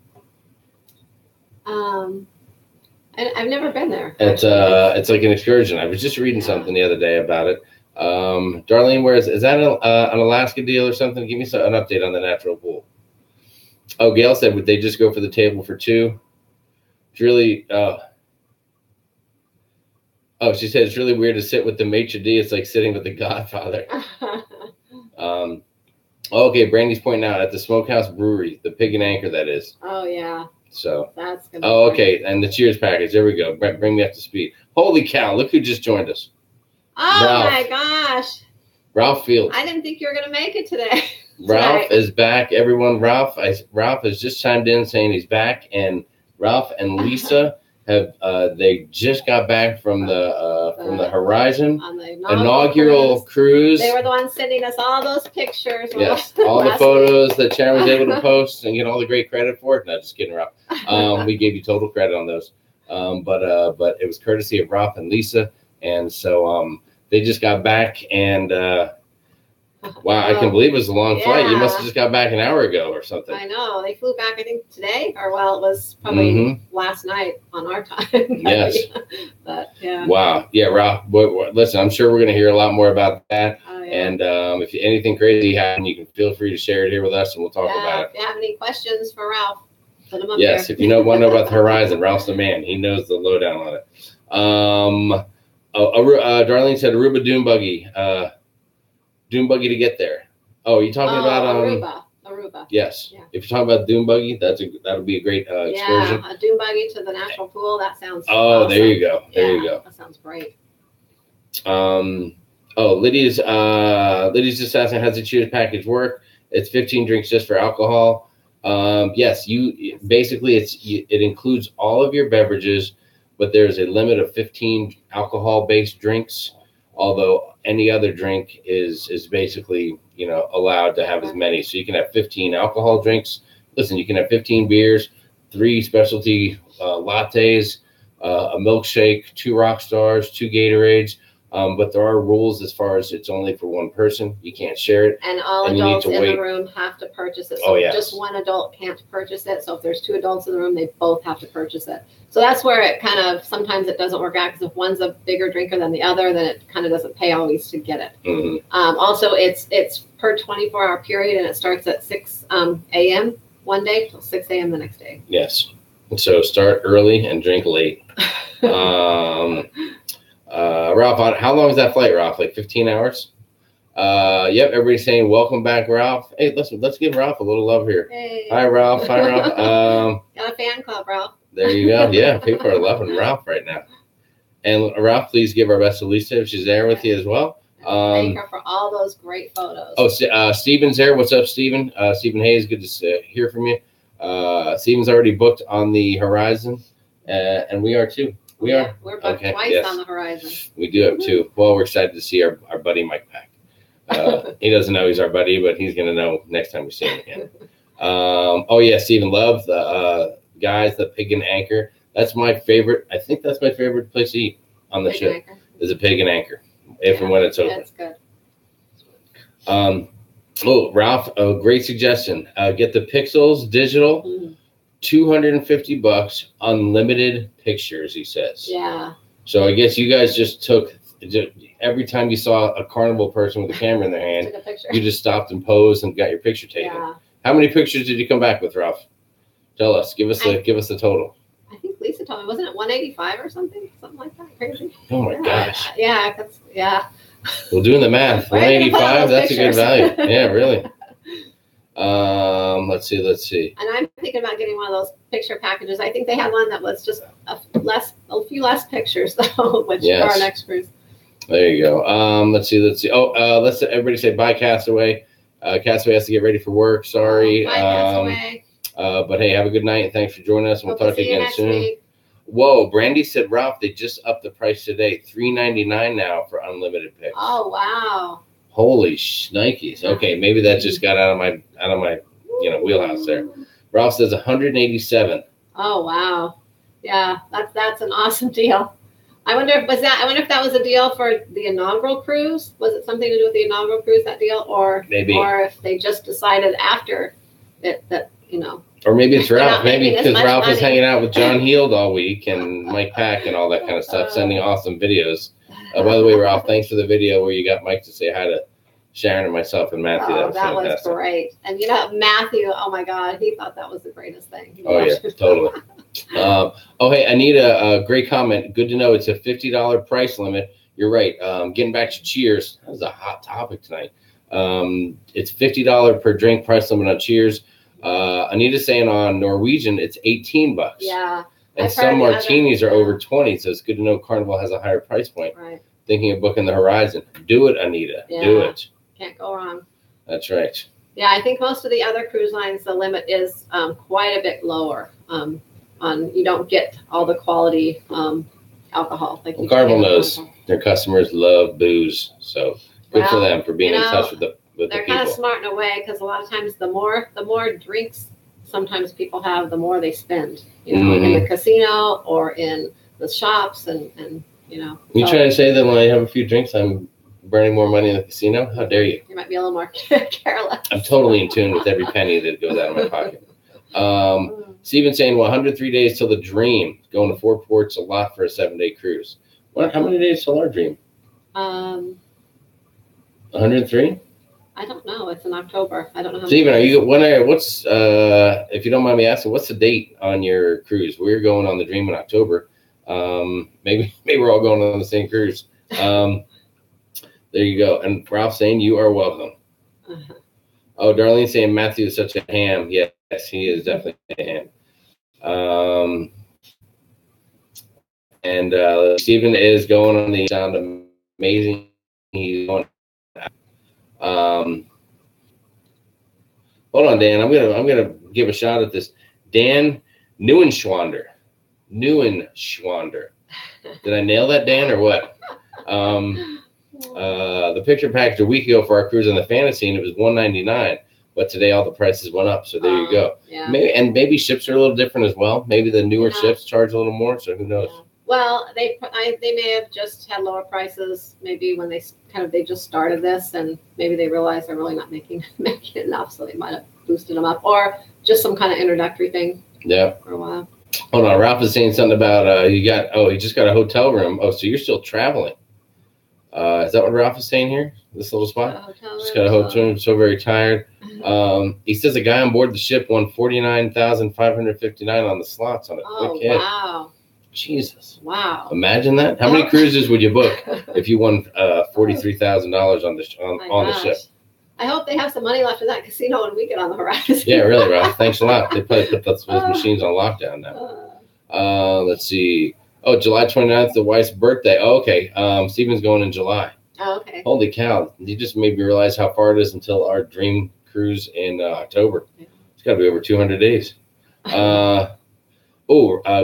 I've never been there. It's like an excursion. I was just reading something the other day about it. Darlene, is that an Alaska deal or something? Give me an update on the natural pool. Oh, Gail said, would they just go for the table for 2? It's really, she said it's really weird to sit with the maitre d'. It's like sitting with the Godfather. Okay, Brandy's pointing out at the Smokehouse Brewery, the Pig and Anchor, that is. Oh, yeah. So. That's gonna okay, and the Cheers package. There we go. Bring me up to speed. Holy cow! Look who just joined us. Oh Ralph. My gosh. Ralph Fields. I didn't think you were gonna make it today. Ralph is back. Everyone, Ralph has just chimed in saying he's back, and Ralph and Lisa have they just got back from the Horizon on the inaugural cruise. They were the ones sending us all those pictures. Yes, all the photos that Sharon was able to post and get all the great credit for it. No, just kidding, Ralph. We gave you total credit on those, but it was courtesy of Ralph and Lisa, and so they just got back and. Wow, I can believe it was a long flight. You must have just got back an hour ago or something. I know. They flew back, I think, today, or it was probably last night on our time. Yes. But, yeah. Wow. Yeah, Ralph, listen, I'm sure we're going to hear a lot more about that. Oh, yeah. And if anything crazy happens, you can feel free to share it here with us, and we'll talk about it. If you have any questions for Ralph, put them up there. Yes, if you want to know about the Horizon, Ralph's the man. He knows the lowdown on it. Darlene said Aruba Dune Buggy. Dune Buggy to get there. Oh, you talking about Aruba. Yes. Yeah. If you're talking about Dune Buggy, that'll be a great excursion. Yeah, a Dune Buggy to the natural pool. That sounds. Oh, awesome. There you go. There you go. That sounds great. Lydia's just asking, how's the Cheers package work? It's 15 drinks just for alcohol. Yes, it includes all of your beverages, but there's a limit of 15 alcohol-based drinks. Although any other drink is basically, allowed to have as many. So you can have 15 alcohol drinks. Listen, you can have 15 beers, 3 specialty lattes, a milkshake, 2 rock stars, 2 Gatorades. But there are rules as far as it's only for one person. You can't share it. And all adults in the room have to purchase it. So just one adult can't purchase it. So if there's 2 adults in the room, they both have to purchase it. So that's where it kind of, sometimes it doesn't work out, because if one's a bigger drinker than the other, then it kind of doesn't pay always to get it. Mm-hmm. Also, it's per 24-hour period, and it starts at 6 a.m. one day till 6 a.m. the next day. Yes. So start early and drink late. Ralph, how long is that flight, Ralph? Like 15 hours? Yep, everybody's saying welcome back, Ralph. Hey, let's give Ralph a little love here. Hey. Hi, Ralph. Hi, Ralph. Got a fan club, Ralph. There you go. Yeah, people are loving Ralph right now. And Ralph, please give our best to Lisa if she's there with you as well. Thank her for all those great photos. Oh, Steven's there. What's up, Steven? Steven Hayes, good to hear from you. Steven's already booked on the horizon, and we are too. We're booked twice on the horizon. We do have too. Well, we're excited to see our buddy Mike Pack. He doesn't know he's our buddy, but he's going to know next time we see him again. Oh, yeah, Steven, love the guys, the Pig and Anchor. That's my favorite. I think that's my favorite place to eat on the ship is a Pig and Anchor, if and when it's open. That's good. Oh, Ralph, great suggestion. Get the Pixels digital, $250, unlimited pictures, he says. Yeah. So I guess you guys just took, every time you saw a carnival person with a camera in their hand, you just stopped and posed and got your picture taken. Yeah. How many pictures did you come back with, Ralph? Tell us. Give us the total. I think Lisa told me, wasn't it 185 or something? Something like that. Crazy. Oh my gosh. Yeah. Yeah. Well, doing the math, 185. That's pictures. A good value. Yeah, really. Let's see. And I'm thinking about getting one of those picture packages. I think they had one that was just a few less pictures though, which for our next cruise. There you go. Let's see. Oh, let's everybody say bye, Castaway. Castaway has to get ready for work. Sorry. Bye, Castaway. But hey, have a good night and thanks for joining us. And we'll talk to you again soon. Week. Whoa, Brandy said, Ralph, they just upped the price today. $3.99 now for unlimited pics. Oh wow. Holy shnikes. Okay, maybe that just got out of my wheelhouse there. Ralph says 187. Oh wow. Yeah, that's an awesome deal. I wonder if that was a deal for the inaugural cruise. Was it something to do with the inaugural cruise, that deal? Or maybe, or if they just decided after that. Or maybe it's Ralph. Maybe because Ralph was hanging out with John Heald all week and Mike Pack and all that kind of stuff, sending awesome videos. By the way, Ralph, thanks for the video where you got Mike to say hi to Sharon and myself and Matthew. That was great. And Matthew, oh my God, he thought that was the greatest thing. Oh yeah, totally. Hey, Anita, great comment. Good to know it's a $50 price limit. You're right. Getting back to Cheers, that was a hot topic tonight. It's $50 per drink price limit on Cheers. Anita's saying on Norwegian it's $18. Yeah. And some martinis are over 20, so it's good to know Carnival has a higher price point. Right. Thinking of booking the Horizon. Do it, Anita. Yeah. Do it. Can't go wrong. That's right. Yeah, I think most of the other cruise lines, the limit is quite a bit lower. You don't get all the quality alcohol. Like Carnival knows their customers love booze, so good for them for being in touch with the they're kind of smart in a way because a lot of times the more drinks sometimes people have, the more they spend. In the casino or in the shops and. You trying to say that when I have a few drinks, I'm burning more money in the casino? How dare you? You might be a little more careless. I'm totally in tune with every penny that goes out of my pocket. Steven saying, 103 days till the Dream. Going to 4 ports, a lot for a 7-day cruise. How many days till our Dream? 103? I don't know. It's in October. I don't know. Steven, what's if you don't mind me asking, what's the date on your cruise? We're going on the Dream in October. Maybe we're all going on the same cruise. There you go. And Ralph saying you are welcome. Uh-huh. Oh, Darlene saying Matthew is such a ham. Yes, he is definitely a ham. And Stephen is going on the sound amazing. He's going. Hold on, Dan. I'm gonna give a shot at this. Dan Neuenschwander. Did I nail that, Dan, or what? The picture package a week ago for our cruise on the Fantasy, it was $199, but today all the prices went up. So there you go. Yeah. Maybe ships are a little different as well. Maybe the newer ships charge a little more. So who knows? Yeah. Well, they may have just had lower prices. Maybe when they just started this, and maybe they realized they're really not making enough, so they might have boosted them up, or just some kind of introductory thing. Yeah. For a while. Hold on, Ralph is saying something about he just got a hotel room. Oh, so you're still traveling. Is that what Ralph is saying here? This little spot? Just got a hotel room. So very tired. He says a guy on board the ship won $49,559 on the slots on a quick hit. Wow. Jesus. Wow. Imagine that. How many cruises would you book if you won $43,000 on the ship? I hope they have some money left in that casino when we get on the horizon. Yeah, really, Ralph. Thanks a lot. They probably put those machines on lockdown now. Let's see. Oh, July 29th, the wife's birthday. Oh, okay. Stephen's going in July. Oh, okay. Holy cow. You just made me realize how far it is until our dream cruise in October. It's got to be over 200 days.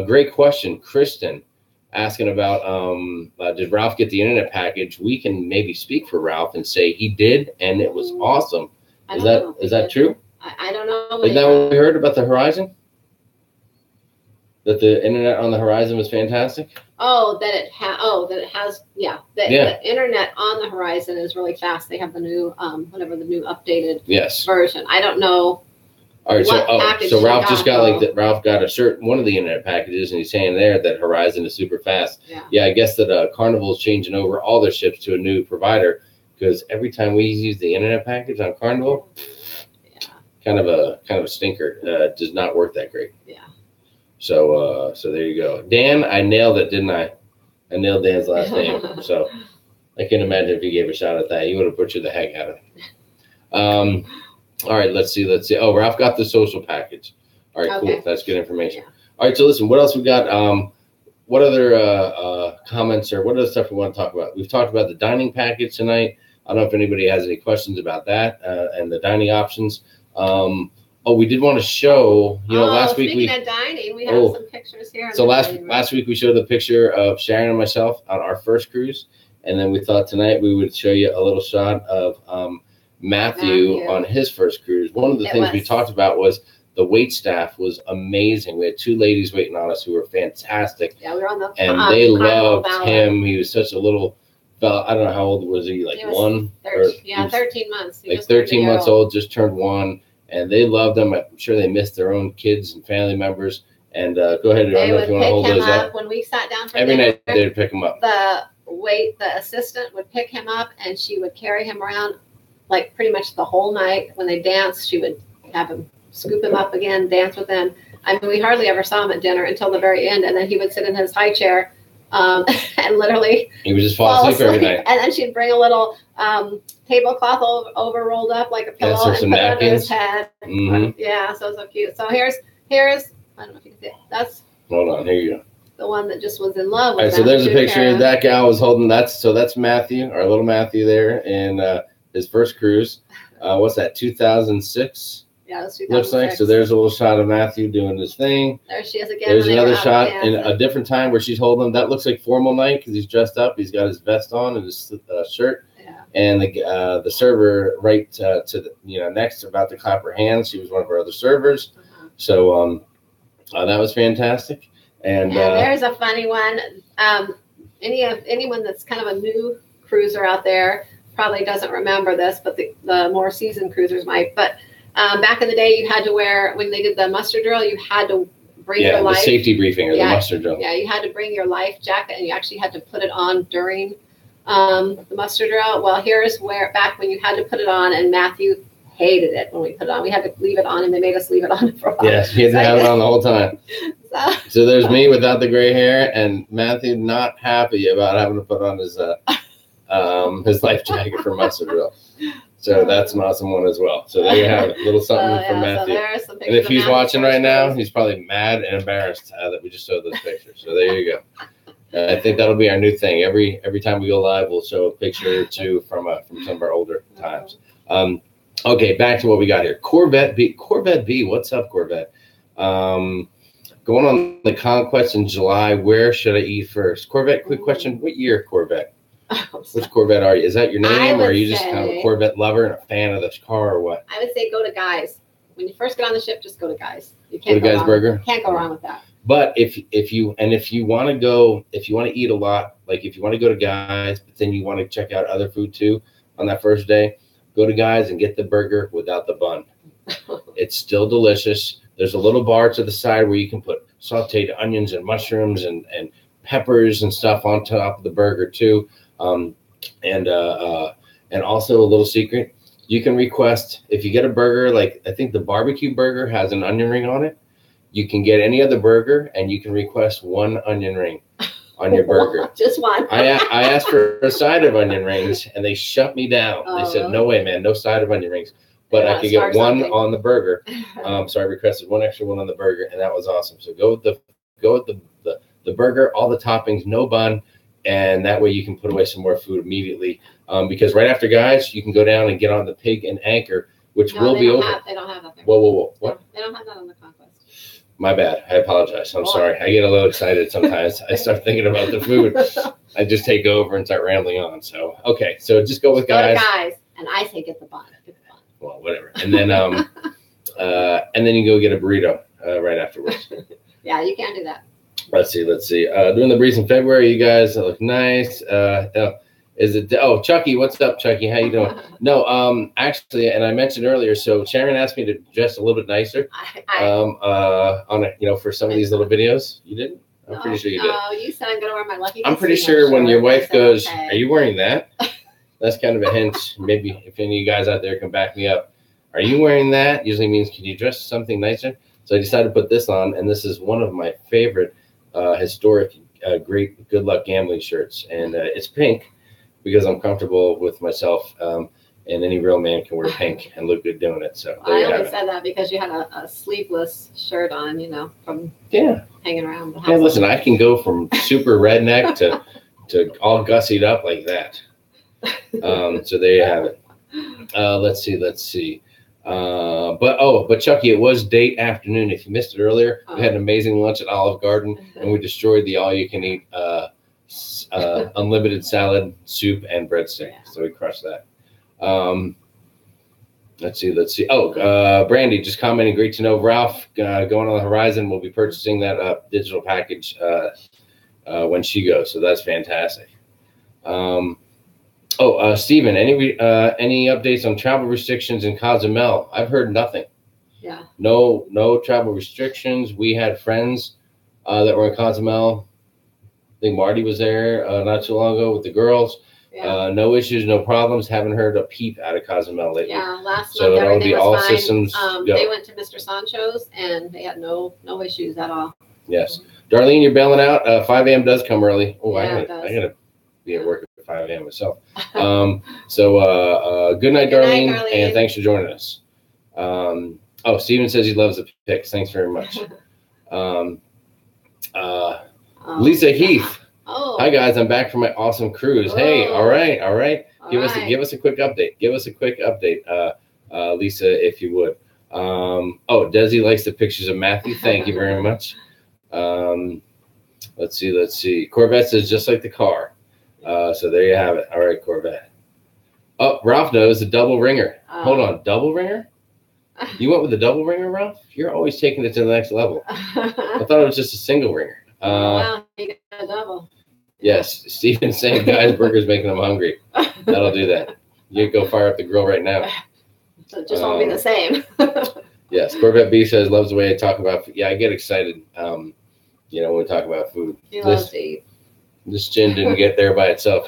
Great question. Kristen asking about did Ralph get the internet package? We can maybe speak for Ralph and say he did, and it was awesome. Is that true? I don't know. Is that what we heard about the Horizon? That the internet on the Horizon was fantastic? Oh, that it has. Yeah. The internet on the Horizon is really fast. They have the new, whatever the new updated version. I don't know. All right, so Ralph just got Ralph got one of the internet packages, and he's saying there that Horizon is super fast. Yeah, I guess that Carnival is changing over all their ships to a new provider, because every time we use the internet package on Carnival, kind of a stinker. Does not work that great. Yeah. So there you go. Dan, I nailed it, didn't I? I nailed Dan's last name. So I can imagine if you gave a shot at that, you would have butchered the heck out of it. All right, let's see. Oh, Ralph got the social package. All right, cool. That's good information. Yeah. All right, so listen, what else we got? What other comments or what other stuff we want to talk about? We've talked about the dining package tonight. I don't know if anybody has any questions about that and the dining options. We did want to show, last week speaking of dining, we have some pictures here. So last week we showed the picture of Sharon and myself on our first cruise, and then we thought tonight we would show you a little shot of Matthew on his first cruise. One of the things we talked about was the wait staff was amazing. We had two ladies waiting on us who were fantastic. Yeah, we were on the and they loved him. He was such a little fella. I don't know how old was he, like 1? 13 months. Like 13 months old, just turned 1. And they loved them. I'm sure they missed their own kids and family members. And go ahead. I don't know if you want to hold those up. When we sat down for every dinner, night they'd pick him up. The assistant would pick him up, and she would carry him around like pretty much the whole night. When they danced, she would have him scoop him up again, dance with him. I mean, we hardly ever saw him at dinner until the very end, and then he would sit in his high chair and literally he would just fall asleep every night. And then she'd bring a little tablecloth over rolled up like a pillow and put it under his head. Mm-hmm. Yeah, so cute. So here's I don't know if you can see it. That's hold on, here you go. The one that just was in love with. All right, so there's a picture. That gal was holding that's Matthew, our little Matthew there in his first cruise. What's that? 2006. Yeah, that's 2006. Looks like. So there's a little shot of Matthew doing his thing. There she is again. There's another shot in a different time where she's holding him. That looks like formal night because he's dressed up. He's got his vest on and his shirt. Yeah. And the server right to the next about to clap her hands. She was one of our other servers. Uh-huh. So that was fantastic. And there's a funny one. Anyone that's kind of a new cruiser out there probably doesn't remember this, but the more seasoned cruisers might. But back in the day, you had to wear, when they did the muster drill, you had to bring your life. The safety briefing or the muster drill. Yeah, you had to bring your life jacket, and you actually had to put it on during the muster drill. Well, here's where back when you had to put it on, and Matthew hated it when we put it on. We had to leave it on, and they made us leave it on for a while. Yes, he had to have it on the whole time. So there's me without the gray hair, and Matthew not happy about having to put on his life jacket for muster drill. So that's an awesome one as well. So there you have it, a little something from Matthew. So and if he's watching right now, he's probably mad and embarrassed that we just showed those pictures. So there you go. I think that'll be our new thing. Every time we go live, we'll show a picture or two from some of our older times. Okay, back to what we got here. Corvette B. What's up, Corvette? Going on the Conquest in July, where should I eat first? Corvette, quick question. What year Corvette? Which Corvette are you? Is that your name, or are you just kind of a Corvette lover and a fan of this car, or what? I would say go to Guy's. When you first get on the ship, just go to Guy's. You can't go to Guy's Burger. Can't go wrong with that. But if you want to eat a lot, like if you want to go to Guy's, but then you want to check out other food too on that first day, go to Guy's and get the burger without the bun. It's still delicious. There's a little bar to the side where you can put sauteed onions and mushrooms and peppers and stuff on top of the burger too. And also a little secret, you can request, if you get a burger, like I think the barbecue burger has an onion ring on it, you can get any other burger and you can request one onion ring on your burger. Just one. I asked for a side of onion rings and they shut me down. They said, no way, man, no side of onion rings. But I could get one on the burger. So I requested one extra one on the burger, and that was awesome. So go with the burger, all the toppings, no bun, and that way you can put away some more food immediately. Because right after, guys, you can go down and get on the Pig and Anchor, which will be open. They don't have that there. Whoa. What? They don't have that on the Conquest. My bad. I apologize. I'm sorry. I get a little excited sometimes. I start thinking about the food. I just take over and start rambling on. So, okay. So just go with guys. And I say get the bun. Well, whatever. And then you go get a burrito right afterwards. Yeah, you can do that. Let's see. Doing the breeze in February, you guys look nice. Chucky, what's up, Chucky? How you doing? No, actually, and I mentioned earlier, so Sharon asked me to dress a little bit nicer for some of these little videos. You didn't? I'm pretty sure you did. Oh, you said I'm going to wear my Lucky. I'm pretty sure when your wife goes, okay, are you wearing that? That's kind of a hint. Maybe if any of you guys out there can back me up. Are you wearing that? Usually means, can you dress something nicer? So I decided to put this on, and this is one of my favorite historic, great good luck gambling shirts. And it's pink because I'm comfortable with myself, and any real man can wear pink and look good doing it. So I only said that because you had a sleeveless shirt on, from hanging around the house. Yeah, listen, I can go from super redneck to all gussied up like that. So there you have it. Let's see. But Chucky, it was date afternoon. If you missed it earlier, we had an amazing lunch at Olive Garden, and we destroyed the all-you-can-eat unlimited salad, soup, and breadstick. Yeah. So we crushed that. Let's see. Brandy just commenting. Great to know Ralph going on the horizon. Will be purchasing that digital package when she goes. So that's fantastic. Stephen, any updates on travel restrictions in Cozumel? I've heard nothing. Yeah. No travel restrictions. We had friends that were in Cozumel. I think Marty was there not too long ago with the girls. Yeah. No issues, no problems. Haven't heard a peep out of Cozumel lately. Yeah, last month everything was all fine. Systems go. They went to Mr. Sancho's and they had no issues at all. Yes. Darlene, you're bailing out. 5 a.m. does come early. Oh, yeah, I gotta be at work at 5 a.m. myself. Good night, Darlene, and thanks for joining us. Steven says he loves the pics. Thanks very much. Lisa Heath. Oh. Hi guys, I'm back from my awesome cruise. Oh. Hey, all right. Give us a quick update. Lisa, if you would. Desi likes the pictures of Matthew. Thank you very much. Let's see. Corvette says just like the car. So there you have it. All right, Corvette. Oh, Ralph knows the double ringer. Hold on, double ringer? You went with the double ringer, Ralph? You're always taking it to the next level. I thought it was just a single ringer. Wow, you got a double. Yes, Steven's saying guys, burgers making them hungry. That'll do that. You go fire up the grill right now. So it just won't be the same. Yes, Corvette B says loves the way I talk about food. Yeah, I get excited, when we talk about food. He loves to eat. This gin didn't get there by itself,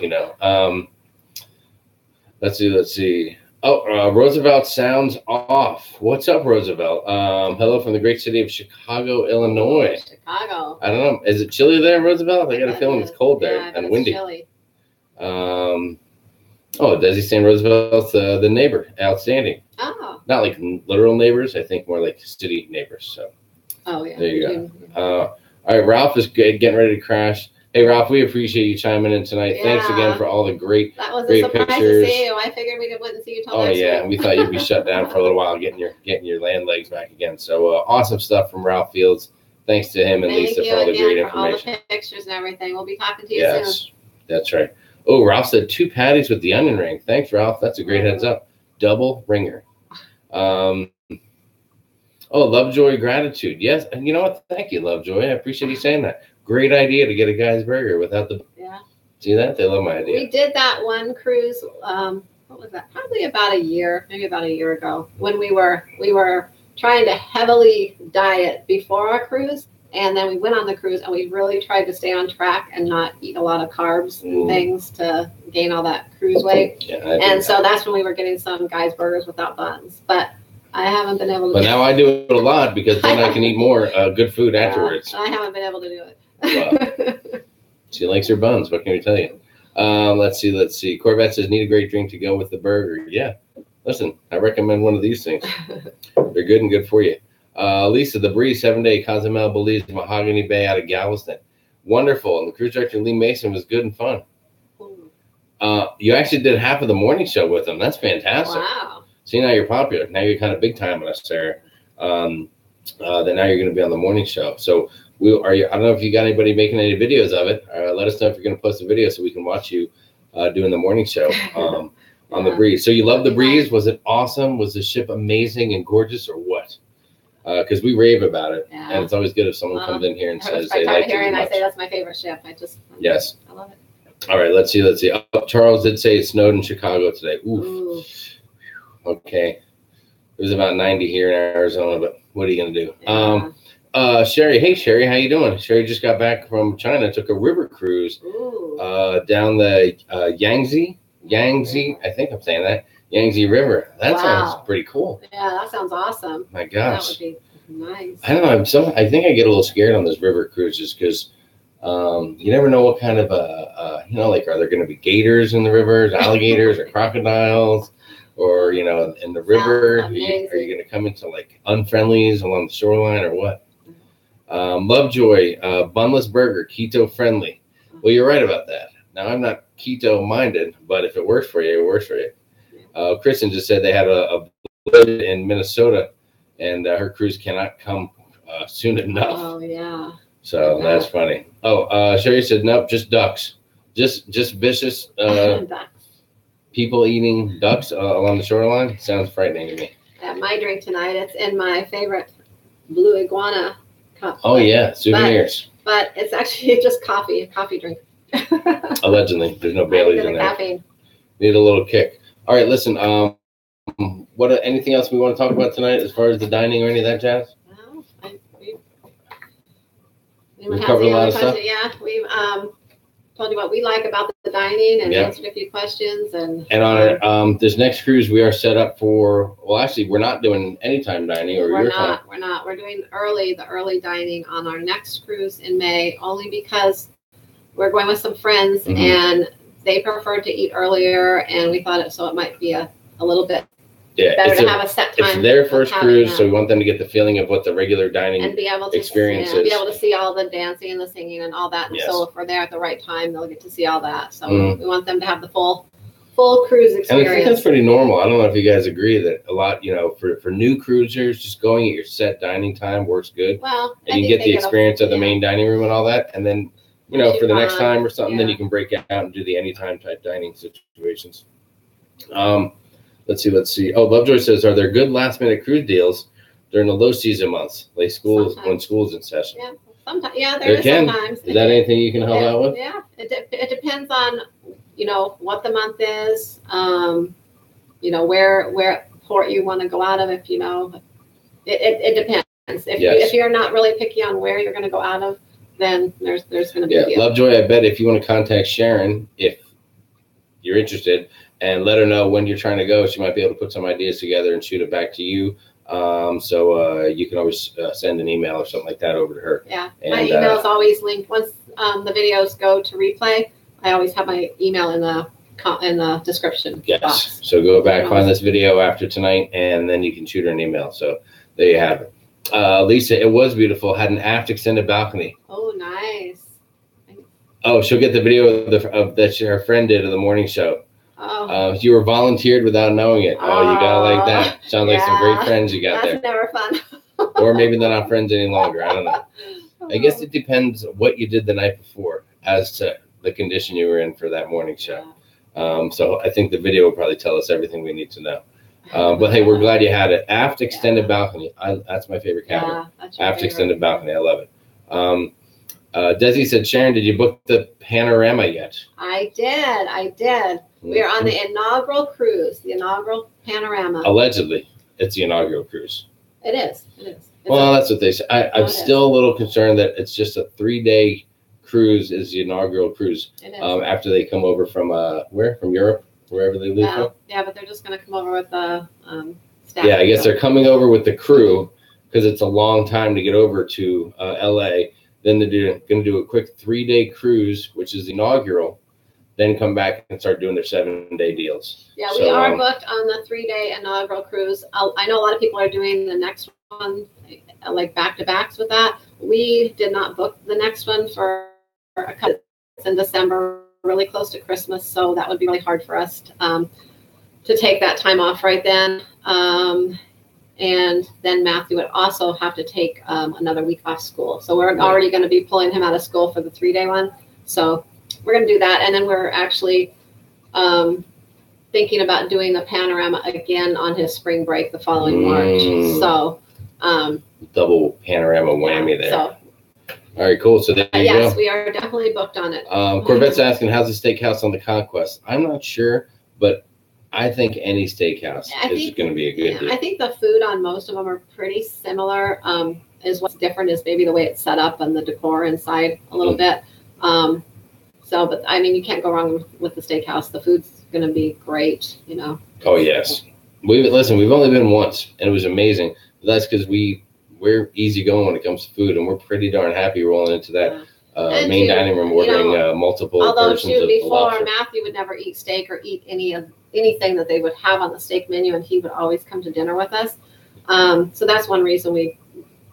Let's see. Roosevelt sounds off. What's up, Roosevelt? Hello from the great city of Chicago, Illinois. Chicago. I don't know. Is it chilly there, Roosevelt? I got a feeling it's cold there and windy. Chilly. Desi saying Roosevelt's the neighbor. Outstanding. Oh. Not like literal neighbors. I think more like city neighbors. So. Oh, yeah. There you go. All right, Ralph is good, getting ready to crash. Hey, Ralph, we appreciate you chiming in tonight. Yeah. Thanks again for all the great pictures. That was a surprise to see you. I figured we wouldn't see you till next week. We thought you'd be shut down for a little while, getting your land legs back again. So awesome stuff from Ralph Fields. Thanks to him and Lisa for all the great information. All the pictures and everything. We'll be talking to you soon. Yes, that's right. Oh, Ralph said 2 patties with the onion ring. Thanks, Ralph. That's a great heads up. Double ringer. Lovejoy gratitude. Yes, and you know what? Thank you, Lovejoy. I appreciate you saying that. Great idea to get a guy's burger without the. Yeah. See that? They love my idea. We did that one cruise. What was that? Probably about a year ago, when we were trying to heavily diet before our cruise, And then we went on the cruise, and we really tried to stay on track and not eat a lot of carbs and things to gain all that cruise weight. Yeah, and so that's when we were getting some guys' burgers without buns. But I haven't been able to. But now I do it a lot because then I can eat more good food afterwards. I haven't been able to do it. Well, she likes her buns. What can we tell you? Let's see. Corvette says, need a great drink to go with the burger. Yeah. Listen, I recommend one of these things. They're good and good for you. Lisa, the Breeze 7-day Cozumel Belize Mahogany Bay out of Galveston. Wonderful. And the cruise director, Lee Mason, was good and fun. You actually did half of the morning show with them. That's fantastic. Wow. See, now you're popular. Now you're kind of big time on us, Sarah. Then now you're going to be on the morning show. So I don't know if you got anybody making any videos of it. Let us know if you're going to post a video so we can watch you doing the morning show on the Breeze. So you love the Breeze. Was it awesome? Was the ship amazing and gorgeous, or what? Because we rave about it, and it's always good if someone comes in here and says they like it. I say that's my favorite ship. Yes. I love it. All right, let's see. Charles did say it snowed in Chicago today. Oof. Okay. It was about 90 here in Arizona, but what are you going to do? Yeah. Sherry. Hey, Sherry. How you doing? Sherry just got back from China, took a river cruise down the Yangtze, I think I'm saying that, Yangtze River. That sounds pretty cool. Yeah, that sounds awesome. My gosh. That would be nice. I don't know. I think I get a little scared on those river cruises because you never know what kind of, like, are there going to be gators in the rivers, alligators or crocodiles? Or, in the river, are you going to come into like unfriendlies along the shoreline or what? Lovejoy, bunless burger, keto friendly. Well, you're right about that. Now, I'm not keto minded, but if it works for you, it works for you. Kristen just said they had a blood in Minnesota, and her cruise cannot come soon enough. Oh, yeah. So that's funny. Sherry said, nope, just ducks. Just vicious ducks. People eating ducks along the shoreline. Sounds frightening to me. My drink tonight, it's in my favorite blue iguana cup. Oh, yeah, souvenirs. But it's actually just a coffee drink. Allegedly. There's no Baileys in there. Caffeine. Need a little kick. All right, listen. Anything else we want to talk about tonight as far as the dining or any of that jazz? We covered a lot of stuff. Yeah, we've told you what we like about the dining and answered a few questions. And on this next cruise, we are set up for. Well, actually, we're not doing anytime dining or your time. We're not. We're doing the early dining on our next cruise in May, only because we're going with some friends and they prefer to eat earlier, and we thought it might be a little bit better to have a set time. It's their first cruise, so we want them to get the feeling of what the regular dining experience is. Be able to see all the dancing and the singing and all that. And so if we're there at the right time, they'll get to see all that. So we want them to have the full cruise experience. And I think that's pretty normal. I don't know if you guys agree that a lot, for new cruisers, just going at your set dining time works good. Well, and you get the experience of the main dining room and all that. And then, for the next time or something, then you can break out and do the anytime type dining situations. Let's see. Oh, Lovejoy says, are there good last minute cruise deals during the low season months, like when school's in session? Yeah, sometimes. Yeah, there is sometimes. Is that anything you can help out with? Yeah, it depends on what the month is. Where port you want to go out of. If it depends. If you're not really picky on where you're going to go out of, then there's going to be a deal. Lovejoy, I bet if you want to contact Sharon, if you're interested, and let her know when you're trying to go, she might be able to put some ideas together and shoot it back to you. So you can always send an email or something like that over to her. Yeah, my email is always linked. Once the videos go to replay, I always have my email in the description box. So go back, find this video after tonight, and then you can shoot her an email. So there you have it. Lisa, it was beautiful. Had an aft extended balcony. Oh, nice. Oh, she'll get the video of that her friend did of the morning show. Oh. You were volunteered without knowing it. Oh, you gotta like that. Sounds like some great friends you got there. That's never fun. Or maybe they're not friends any longer. I don't know. I guess it depends what you did the night before as to the condition you were in for that morning show. So I think the video will probably tell us everything we need to know. But hey, we're glad you had it. Aft extended balcony. That's my favorite cabin. Aft extended balcony. I love it. Desi said, Sharon, did you book the panorama yet? I did. We are on the inaugural cruise, the inaugural panorama. Allegedly, it's the inaugural cruise. It is. Well, that's what they say. I'm still a little concerned that it's just a 3-day cruise is the inaugural cruise. It is. After they come over from where? From Europe, wherever they leave from. Yeah, but they're just going to come over with the staff. Yeah, I guess they're coming over with the crew because it's a long time to get over to LA. Then they're going to do a quick 3-day cruise, which is inaugural. Then come back and start doing their 7-day deals. Yeah, we are booked on the 3-day inaugural cruise. I know a lot of people are doing the next one, like back-to-backs with that. We did not book the next one for a couple. It's in December, really close to Christmas, so that would be really hard for us to take that time off right then. And then Matthew would also have to take another week off school. So we're already going to be pulling him out of school for the 3-day one. So we're going to do that. And then we're actually thinking about doing the panorama again on his spring break the following March. So double panorama whammy there. So, all right, cool. So there you go. Yes, we are definitely booked on it. Corvette's asking, how's the steakhouse on the Conquest? I'm not sure, but I think any steakhouse is going to be a good deal. I think the food on most of them are pretty similar. Is what's different is maybe the way it's set up and the decor inside a little bit. But I mean, you can't go wrong with the steakhouse. The food's going to be great, you know. Oh yes, we've only been once, and it was amazing. But that's because we're easygoing when it comes to food, and we're pretty darn happy rolling into that main dining room, ordering multiple portions of before Matthew would never eat steak or eat anything that they would have on the steak menu, and he would always come to dinner with us. So that's one reason we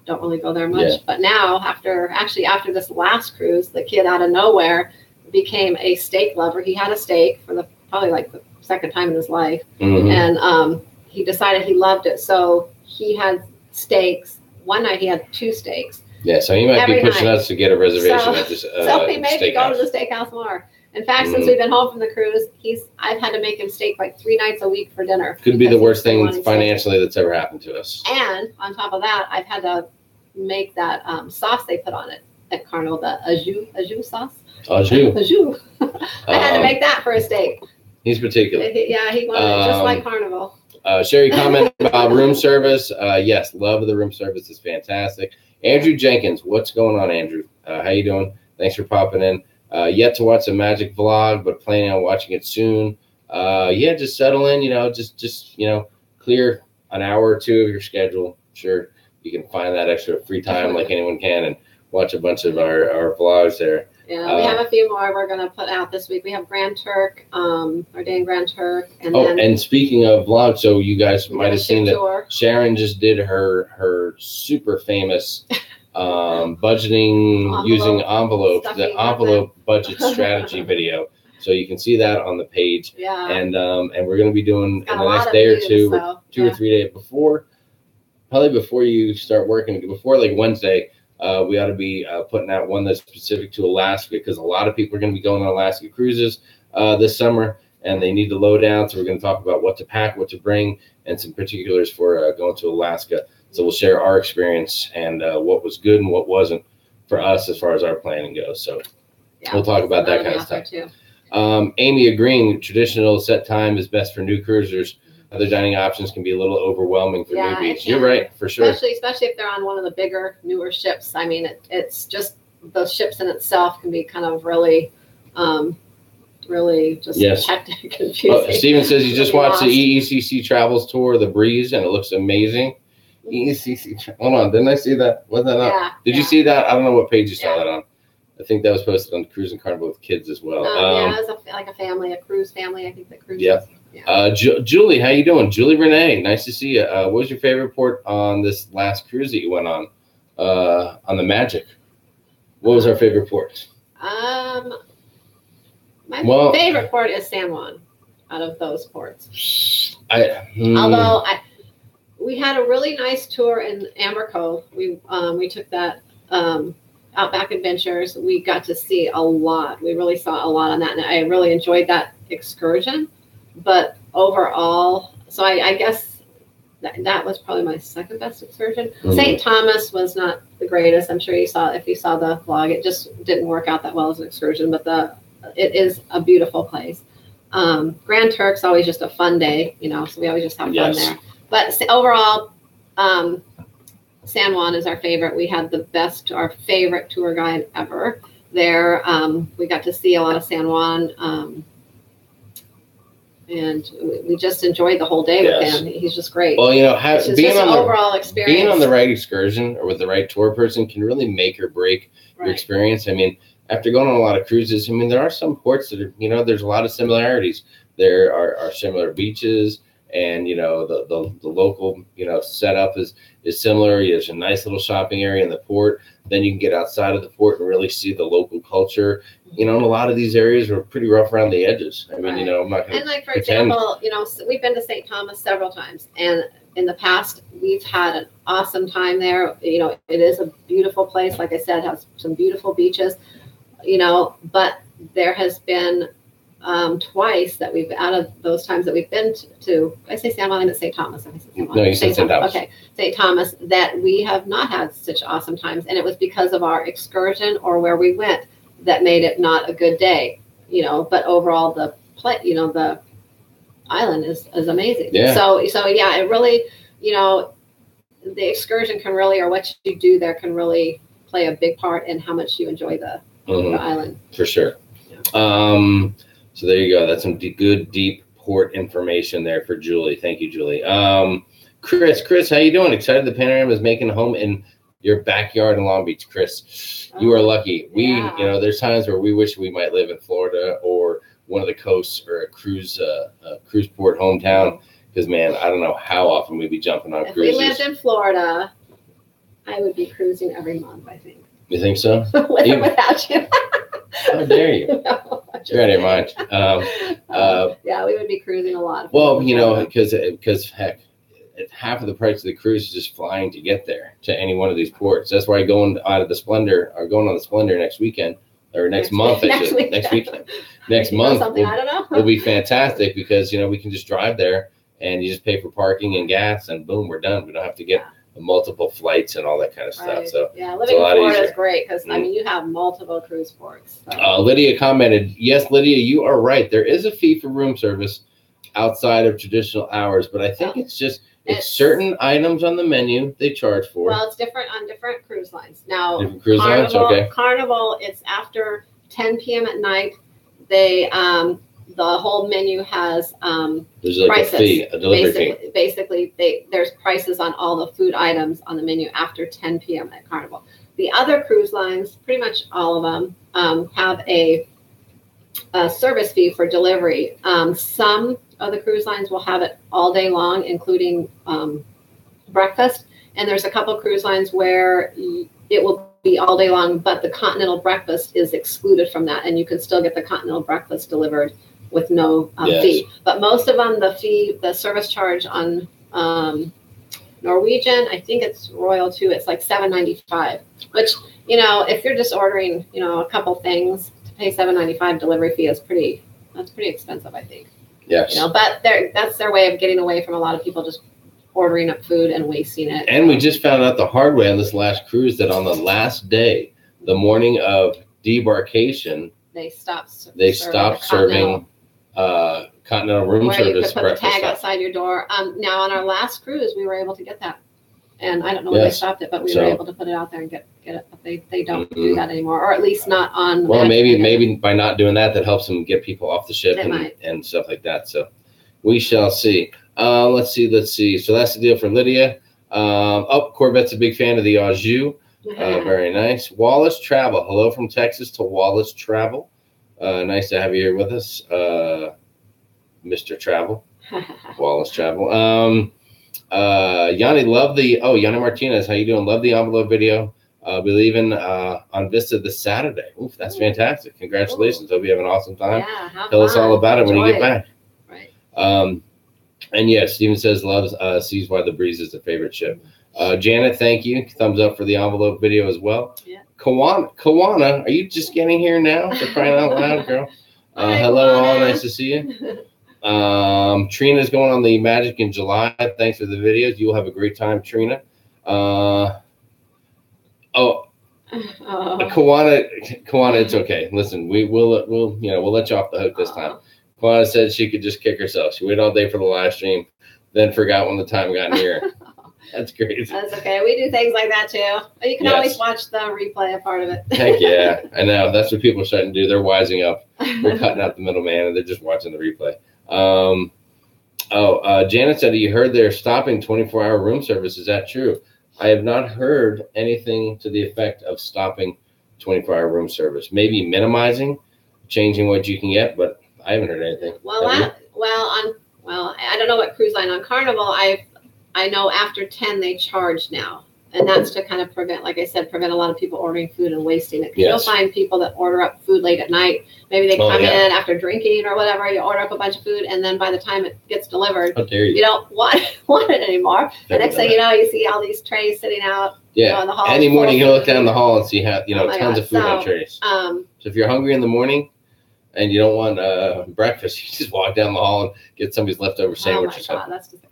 don't really go there much. Yeah. But now, after this last cruise, the kid out of nowhere became a steak lover. He had a steak for probably like the second time in his life, and he decided he loved it. So he had steaks. One night he had 2 steaks. Yeah, so he might be pushing us to get a reservation at this so he made me go to the steakhouse more. In fact, since we've been home from the cruise, I've had to make him steak like 3 nights a week for dinner. Could be the worst thing financially that's ever happened to us. And on top of that, I've had to make that sauce they put on it at Carnival, the au jus sauce. Au jus. I had to make that for a steak. He's particular. Yeah, he wanted it just like Carnival. Sherry commented about room service. Yes, love the room service. Is fantastic. Andrew Jenkins, what's going on, Andrew? How you doing? Thanks for popping in. Yet to watch the Magic vlog, but planning on watching it soon. Just settle in. Just clear an hour or 2 of your schedule. Sure, you can find that extra free time like anyone can, and watch a bunch of our vlogs there. Yeah, we have a few more we're going to put out this week. We have Grand Turk, our day in Grand Turk. And speaking of vlogs, so you guys might have seen that Sharon just did her super famous budgeting using envelopes, the envelope budget strategy video. So you can see that on the page. Yeah. And we're going to be doing in the next day or two, or 2 or 3 days before you start working, before like Wednesday. We ought to be putting out one that's specific to Alaska, because a lot of people are going to be going on Alaska cruises this summer, and they need to low down. So we're going to talk about what to pack, what to bring, and some particulars for going to Alaska. So we'll share our experience and what was good and what wasn't for us as far as our planning goes. So we'll talk about that kind of stuff. Too. Amy agreeing, traditional set time is best for new cruisers. Other dining options can be a little overwhelming for newbies. You're right, for sure. Especially if they're on one of the bigger, newer ships. I mean, it's just the ships in itself can be kind of really just hectic and confusing. Steven says you just watched the EECC Travels Tour, The Breeze, and it looks amazing. EECC, hold on, didn't I see that? Was that not? Yeah, Did you see that? I don't know what page you saw that on. I think that was posted on Cruise and Carnival with Kids as well. It was a cruise family. I think that cruise. Yep. Yeah. Julie, how you doing? Julie Renee, nice to see you. What was your favorite port on this last cruise that you went on the Magic? What was our favorite port? My favorite port is San Juan out of those ports. Although we had a really nice tour in Amber Cove. We took that Outback Adventures. We got to see a lot. We really saw a lot on that, and I really enjoyed that excursion. But overall, so I guess that was probably my second best excursion. St. Thomas was not the greatest. I'm sure if you saw the vlog, it just didn't work out that well as an excursion, but it is a beautiful place. Grand Turk's always just a fun day, so we always just have fun there. But overall, San Juan is our favorite. We had our favorite tour guide ever there. We got to see a lot of San Juan, and we just enjoyed the whole day with him. He's just great. Well, being on overall experience, being on the right excursion or with the right tour person can really make or break your experience. I mean, after going on a lot of cruises, I mean, there are some ports that are, there's a lot of similarities. There are similar beaches, and the local setup is similar. There's a nice little shopping area in the port. Then you can get outside of the port and really see the local culture. And a lot of these areas are pretty rough around the edges. I mean, I'm not going to. And for example, we've been to St. Thomas several times, and in the past we've had an awesome time there. It is a beautiful place. Like I said, has some beautiful beaches. But there has been twice that we've, out of those times that we've been to, I say San Juan, I meant St. Thomas. No, you said St. Thomas. Okay, St. Thomas, that we have not had such awesome times, and it was because of our excursion or where we went that made it not a good day. But overall the the island is amazing. Yeah. So yeah, it really, the excursion can really, or what you do there can really play a big part in how much you enjoy the island. For sure. Yeah. So there you go. That's some good, deep port information there for Julie. Thank you, Julie. Chris, how you doing? Excited the Panorama is making a home in your backyard in Long Beach. Chris, you are lucky. There's times where we wish we might live in Florida or one of the coasts or a cruise port hometown. Because, man, I don't know how often we'd be jumping on cruises. If we lived in Florida, I would be cruising every month, I think. You think so? With or without you. How dare you? No, you're out of your mind. Yeah, we would be cruising a lot. Well, because heck, half of the price of the cruise is just flying to get there to any one of these ports. That's why going on the Splendor next weekend or next month. Next weekend. Next month will be fantastic because we can just drive there and you just pay for parking and gas and boom, we're done. We don't have to get multiple flights and all that kind of stuff. So yeah, living in Florida is great because you have multiple cruise ports. So. Lydia commented, yes, Lydia, you are right. There is a fee for room service outside of traditional hours, but I think it's certain items on the menu they charge for. Well, it's different on different cruise lines. Now, different cruise lines, okay. Carnival, it's after 10 p.m. at night. They the whole menu has there's like prices. A fee, a delivery fee. Basically, there's prices on all the food items on the menu after 10 p.m. at Carnival. The other cruise lines, pretty much all of them, have a service fee for delivery. Some of the cruise lines will have it all day long, including breakfast. And there's a couple cruise lines where it will be all day long, but the continental breakfast is excluded from that, and you can still get the continental breakfast delivered with no fee. But most of them, the service charge on Norwegian, I think it's Royal too, it's like $7.95, which, if you're just ordering, a couple things, to pay $7.95 delivery fee is pretty expensive, I think. Yes. But that's their way of getting away from a lot of people just ordering up food and wasting it. And we just found out the hard way on this last cruise that on the last day, the morning of debarkation, they stopped serving continental room where service. You could put the tag outside your door. Now on our last cruise, we were able to get that, and I don't know when they stopped it, but we were able to put it out there and get it. But they don't do that anymore, or at least not on. Well, maybe by not doing that helps them get people off the ship and stuff like that. So we shall see. Let's see. So that's the deal for Lydia. Corvette's a big fan of the au jus. Very nice. Wallace Travel. Hello from Texas to Wallace Travel. Nice to have you here with us, Mr. Travel. Wallace Travel. Yanni Martinez. How you doing? Love the envelope video. Be leaving on Vista this Saturday. Oof, that's fantastic. Congratulations. Hope you have an awesome time. Yeah, Tell us all about it when you get back. Right. And yes, Steven says loves sees why the breeze is a favorite ship. Janet, thank you. Thumbs up for the envelope video as well. Yeah. Kawana, are you just getting here now? For crying out loud, girl. Hello, all. Nice to see you. Trina's going on the Magic in July. Thanks for the videos. You'll have a great time, Trina. Kawana, it's okay. Listen, we'll let you off the hook this time. Kawana said she could just kick herself. She waited all day for the live stream, then forgot when the time got near. That's crazy. That's okay. We do things like that too. You can always watch the replay, a part of it. Heck yeah. I know. That's what people are starting to do. They're wising up. They're cutting out the middleman and they're just watching the replay. Janet said, you heard they're stopping 24-hour room service. Is that true? I have not heard anything to the effect of stopping 24-hour room service. Maybe minimizing, changing what you can get, but I haven't heard anything. Well, I don't know what cruise line on Carnival. I know after 10 they charge now, and that's to kind of prevent, like I said, prevent a lot of people ordering food and wasting it. You'll find people that order up food late at night. Maybe they come in after drinking or whatever. You order up a bunch of food, and then by the time it gets delivered, you don't want it anymore. The next thing you know, you see all these trays sitting out. Yeah. In the hall. Any morning you look down the hall and see tons of food on trays. So if you're hungry in the morning and you don't want breakfast, you just walk down the hall and get somebody's leftover sandwich or something. That's disgusting.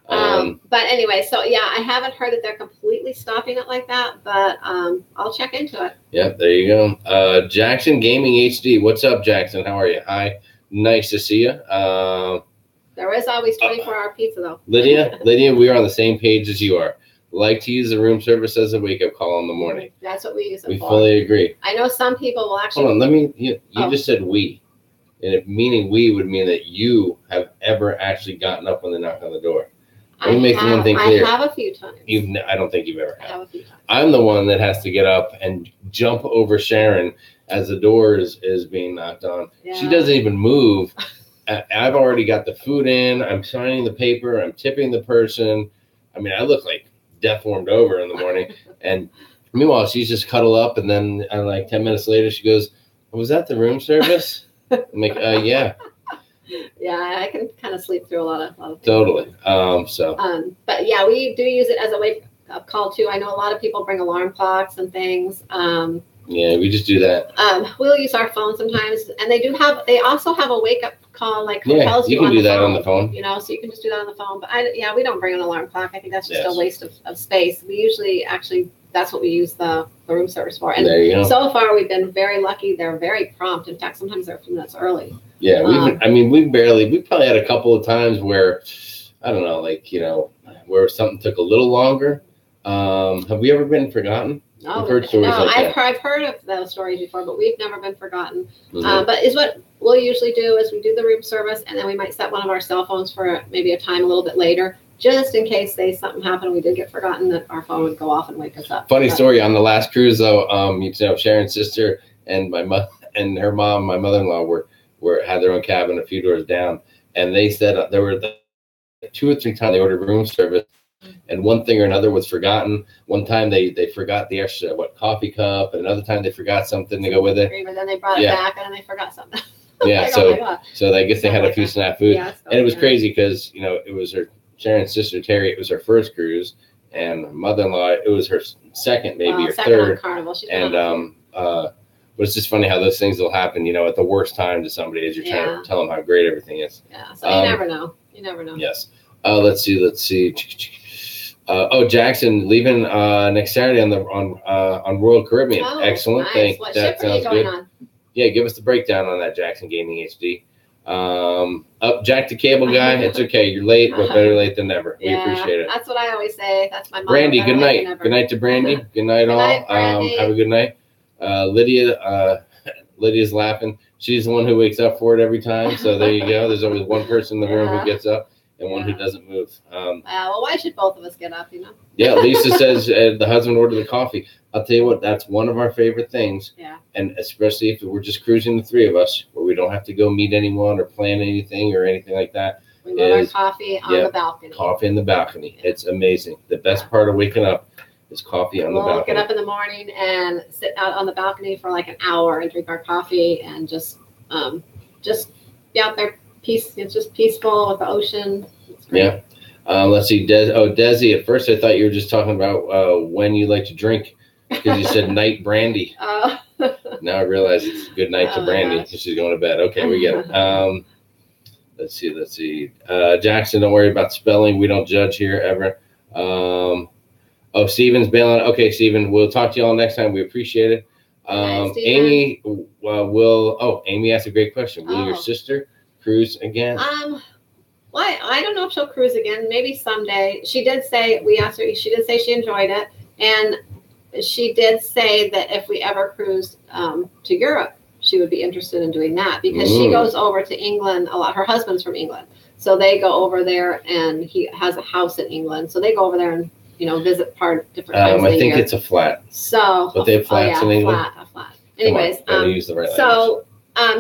But anyway, so yeah, I haven't heard that they're completely stopping it like that, but I'll check into it. Yep, there you go. Jackson Gaming HD. What's up, Jackson? How are you? Hi. Nice to see you. There is always 24-hour pizza, though. Lydia, we are on the same page as you are. Like to use the room service as a wake-up call in the morning. That's what we use it for. We fully agree. I know some people will actually... Hold on, you just said we. And if meaning we would mean that you have ever actually gotten up when they knock on the door. Let me make one thing clear. I have a few times. I don't think you've ever had. I have a few times. I'm the one that has to get up and jump over Sharon as the door is being knocked on. Yeah. She doesn't even move. I've already got the food in. I'm signing the paper. I'm tipping the person. I mean, I look like death warmed over in the morning. And meanwhile, she's just cuddled up. And then like 10 minutes later, she goes, was that the room service? I'm like, yeah. Yeah, I can kind of sleep through a lot of things. Totally. But yeah, we do use it as a wake-up call too. I know a lot of people bring alarm clocks and things. Yeah, we just do that. We'll use our phone sometimes, and they also have a wake-up call like hotels. Yeah, you can do that on the phone. You know, so you can just do that on the phone. But we don't bring an alarm clock. I think that's just a waste of space. We usually that's what we use the room service for. And there you go. So far, we've been very lucky. They're very prompt. In fact, sometimes they're a few minutes early. Yeah, we probably had a couple of times where, I don't know, where something took a little longer. Have we ever been forgotten? No, I've heard stories like that. I've heard of those stories before, but we've never been forgotten. Mm-hmm. But is what we'll usually do is we do the room service, and then we might set one of our cell phones for maybe a time a little bit later, just in case something happened, we did get forgotten, that our phone would go off and wake us up. Funny story on the last cruise, though. Sharon's sister and my mother and her mom, my mother-in-law, had their own cabin a few doors down, and they said there were 2 or 3 times they ordered room service, and one thing or another was forgotten. One time they forgot the extra coffee cup, and another time they forgot something to go with it. And then they brought it back, and then they forgot something. Yeah, so I guess they had a few snafus, and it was crazy because it was Sharon's sister Terry. It was her first cruise, and mother-in-law, it was her second, maybe or third. On Carnival. But it's just funny how those things will happen, at the worst time to somebody as you're trying to tell them how great everything is. Yeah, so you never know. Yes. Let's see. Jackson leaving next Saturday on Royal Caribbean. Oh, excellent. Nice. What that ship are you sounds going good. on? Yeah, give us the breakdown on that, Jackson Gaming HD. Jack the Cable Guy. It's okay. You're late, but better late than never. We appreciate it. That's what I always say. That's my mom. Brandy, good night. Good night to Brandy. Good night, all. Have a good night. Lydia's laughing. She's the one who wakes up for it every time. So there you go. There's always one person in the room who gets up and one who doesn't move. Well, why should both of us get up, Yeah, Lisa says the husband ordered the coffee. I'll tell you what, that's one of our favorite things. Yeah. And especially if we're just cruising the 3 of us, where we don't have to go meet anyone or plan anything or anything like that. We love our coffee on the balcony. Coffee in the balcony. Yeah. It's amazing. The best part of waking up is coffee on the balcony. We'll get up in the morning and sit out on the balcony for like an hour and drink our coffee and just be out there. It's just peaceful with the ocean. Yeah. Let's see. Desi, at first I thought you were just talking about when you like to drink because you said night brandy. Now I realize it's good night to Brandy because she's going to bed. Okay, we get it. Let's see. Jackson, don't worry about spelling. We don't judge here ever. Steven's bailing. Okay, Steven, we'll talk to you all next time. We appreciate it. Amy Amy asked a great question. Will your sister cruise again? Well, I don't know if she'll cruise again. Maybe someday. She did say, we asked her, she did say she enjoyed it. And she did say that if we ever cruised to Europe, she would be interested in doing that because she goes over to England a lot. Her husband's from England. So they go over there, and he has a house in England. So they go over there and, visit different times of the I think year. it's a flat. So, but they have flats in England? A flat. Anyways, use the right language.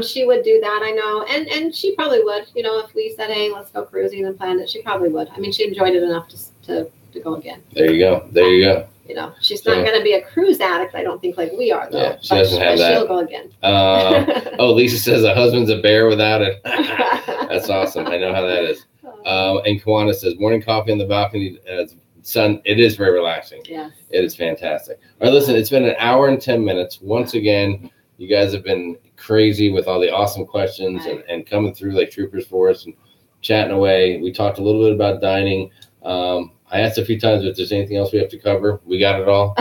She would do that, I know, and she probably would. If we said, "Hey, let's go cruising," and planned it, she probably would. I mean, she enjoyed it enough to go again. There you go. She's not going to be a cruise addict, I don't think, like we are, though. Yeah, she doesn't have that. She'll go again. Lisa says a husband's a bear without it. That's awesome. I know how that is. And Kawana says, morning coffee on the balcony. Sun, it is very relaxing. Yes. It is fantastic. All right, listen, it's been an hour and 10 minutes. Once again, you guys have been crazy with all the awesome questions and coming through like troopers for us and chatting away. We talked a little bit about dining. I asked a few times if there's anything else we have to cover. We got it all.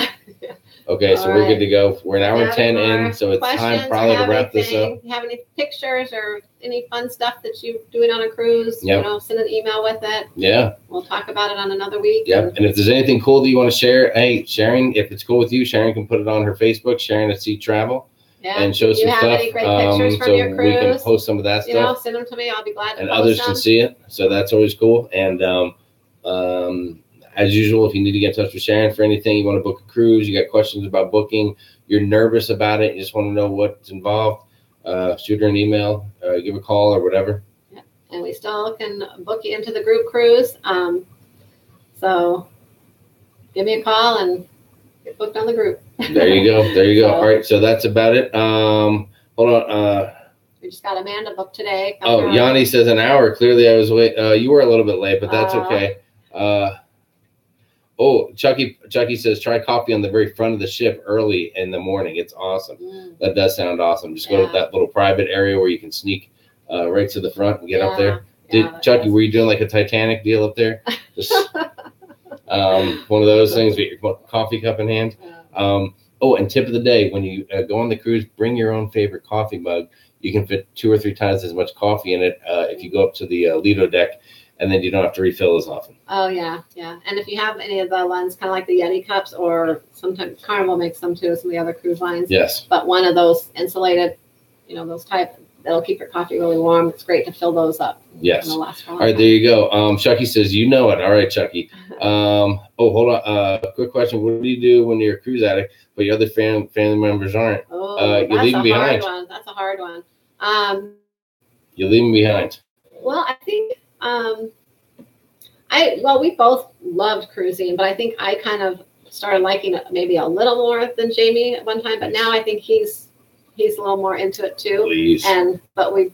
Okay, so we're good to go. We're an hour and 10 in, so it's time probably to wrap this up. If you have any pictures or any fun stuff that you're doing on a cruise, send an email with it. Yeah. We'll talk about it on another week. Yep. And if there's anything cool that you want to share, hey, Sharon, if it's cool with you, Sharon can put it on her Facebook, Sharonatsea Travel. Yeah. And show some stuff. If you have any great pictures from your cruise, we can post some of that stuff. Send them to me. I'll be glad to and post others them. Can see it. So that's always cool. And as usual, if you need to get in touch with Sharon for anything, you want to book a cruise, you got questions about booking, you're nervous about it, you just want to know what's involved, shoot her an email, give a call or whatever. Yeah. And we still can book you into the group cruise. So give me a call and get booked on the group. There you go. So, all right. So that's about it. Hold on. We just got Amanda booked today. Yanni says an hour. Clearly I was late. You were a little bit late, but that's okay. Chucky says try coffee on the very front of the ship early in the morning. It's awesome. That does sound awesome. Just go to that little private area where you can sneak right to the front and get up there. Chucky, were you doing like a Titanic deal up there? Just one of those things with your coffee cup in hand. And tip of the day, when you go on the cruise, bring your own favorite coffee mug. You can fit 2 or 3 times as much coffee in it if you go up to the Lido deck. And then you don't have to refill as often. Oh, yeah. And if you have any of the ones, kind of like the Yeti cups, or sometimes Carnival makes them too, some of the other cruise lines. Yes. But one of those insulated, those type, that'll keep your coffee really warm. It's great to fill those up. Yes. All right, there you go. Chucky says, you know it. All right, Chucky. Hold on. Quick question. What do you do when you're a cruise addict, but your other family members aren't? You leave them behind. That's a hard one. You leave them behind. Well, I think... we both loved cruising, but I think I kind of started liking it maybe a little more than Jamie at one time, but now I think he's a little more into it too. Please. I don't know.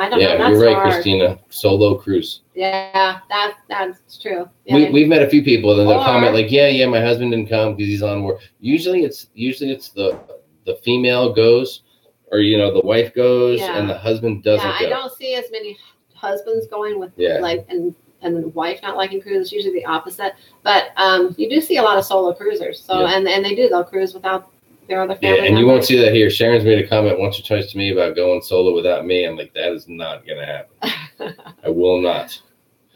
That's you're right, hard. Christina. Solo cruise. Yeah, that's true. Yeah, we've met a few people and they'll comment like, yeah, my husband didn't come because he's on work. Usually it's the female goes, or the wife goes, and the husband doesn't go. I don't see as many husbands going with and the wife not liking cruise. It's usually the opposite, but you do see a lot of solo cruisers. So and they'll cruise without their other family members. You won't see that here. Sharon's made a comment once or twice to me about going solo without me. I'm like, that is not gonna happen. I will not.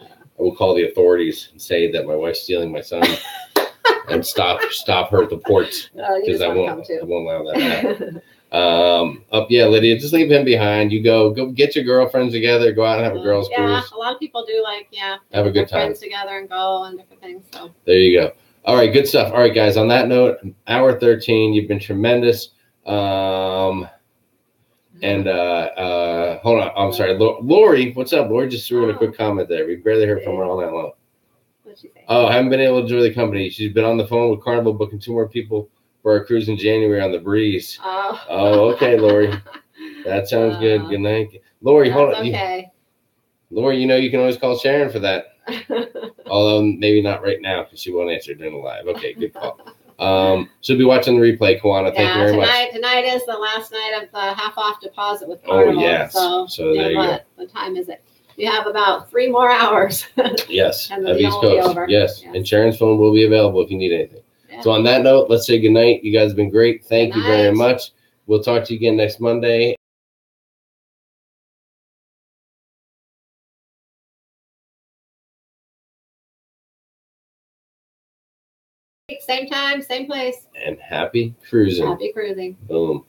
I will call the authorities and say that my wife's stealing my son and stop her at the ports because I won't allow that to happen. Lydia, just leave him behind. You go get your girlfriends together, go out and have a girls' cruise. A lot of people do have a good time, friends together and go and different things. So there you go. All right, good stuff. All right, guys, on that note, hour 13, you've been tremendous. Hold on, I'm sorry, Lori, what's up? Lori just threw in a quick comment there. We barely heard from her all night long. What'd she say? I haven't been able to enjoy the company. She's been on the phone with Carnival booking 2 more people for our cruise in January on the Breeze. Okay, Lori. That sounds good. Good night. Lori, hold on. Okay. Lori, you can always call Sharon for that. Although maybe not right now because she won't answer during the live. Okay, good call. She'll be watching the replay, Kawana. Thank you very much. Tonight is the last night of the half-off deposit with Carnival. Oh, yes. So there you go. What time is it? You have about 3 more hours. Yes, and the East Coast. Yes, and Sharon's phone will be available if you need anything. So on that note, let's say goodnight. You guys have been great. Thank you very much. We'll talk to you again next Monday. Same time, same place. And happy cruising. Happy cruising. Boom.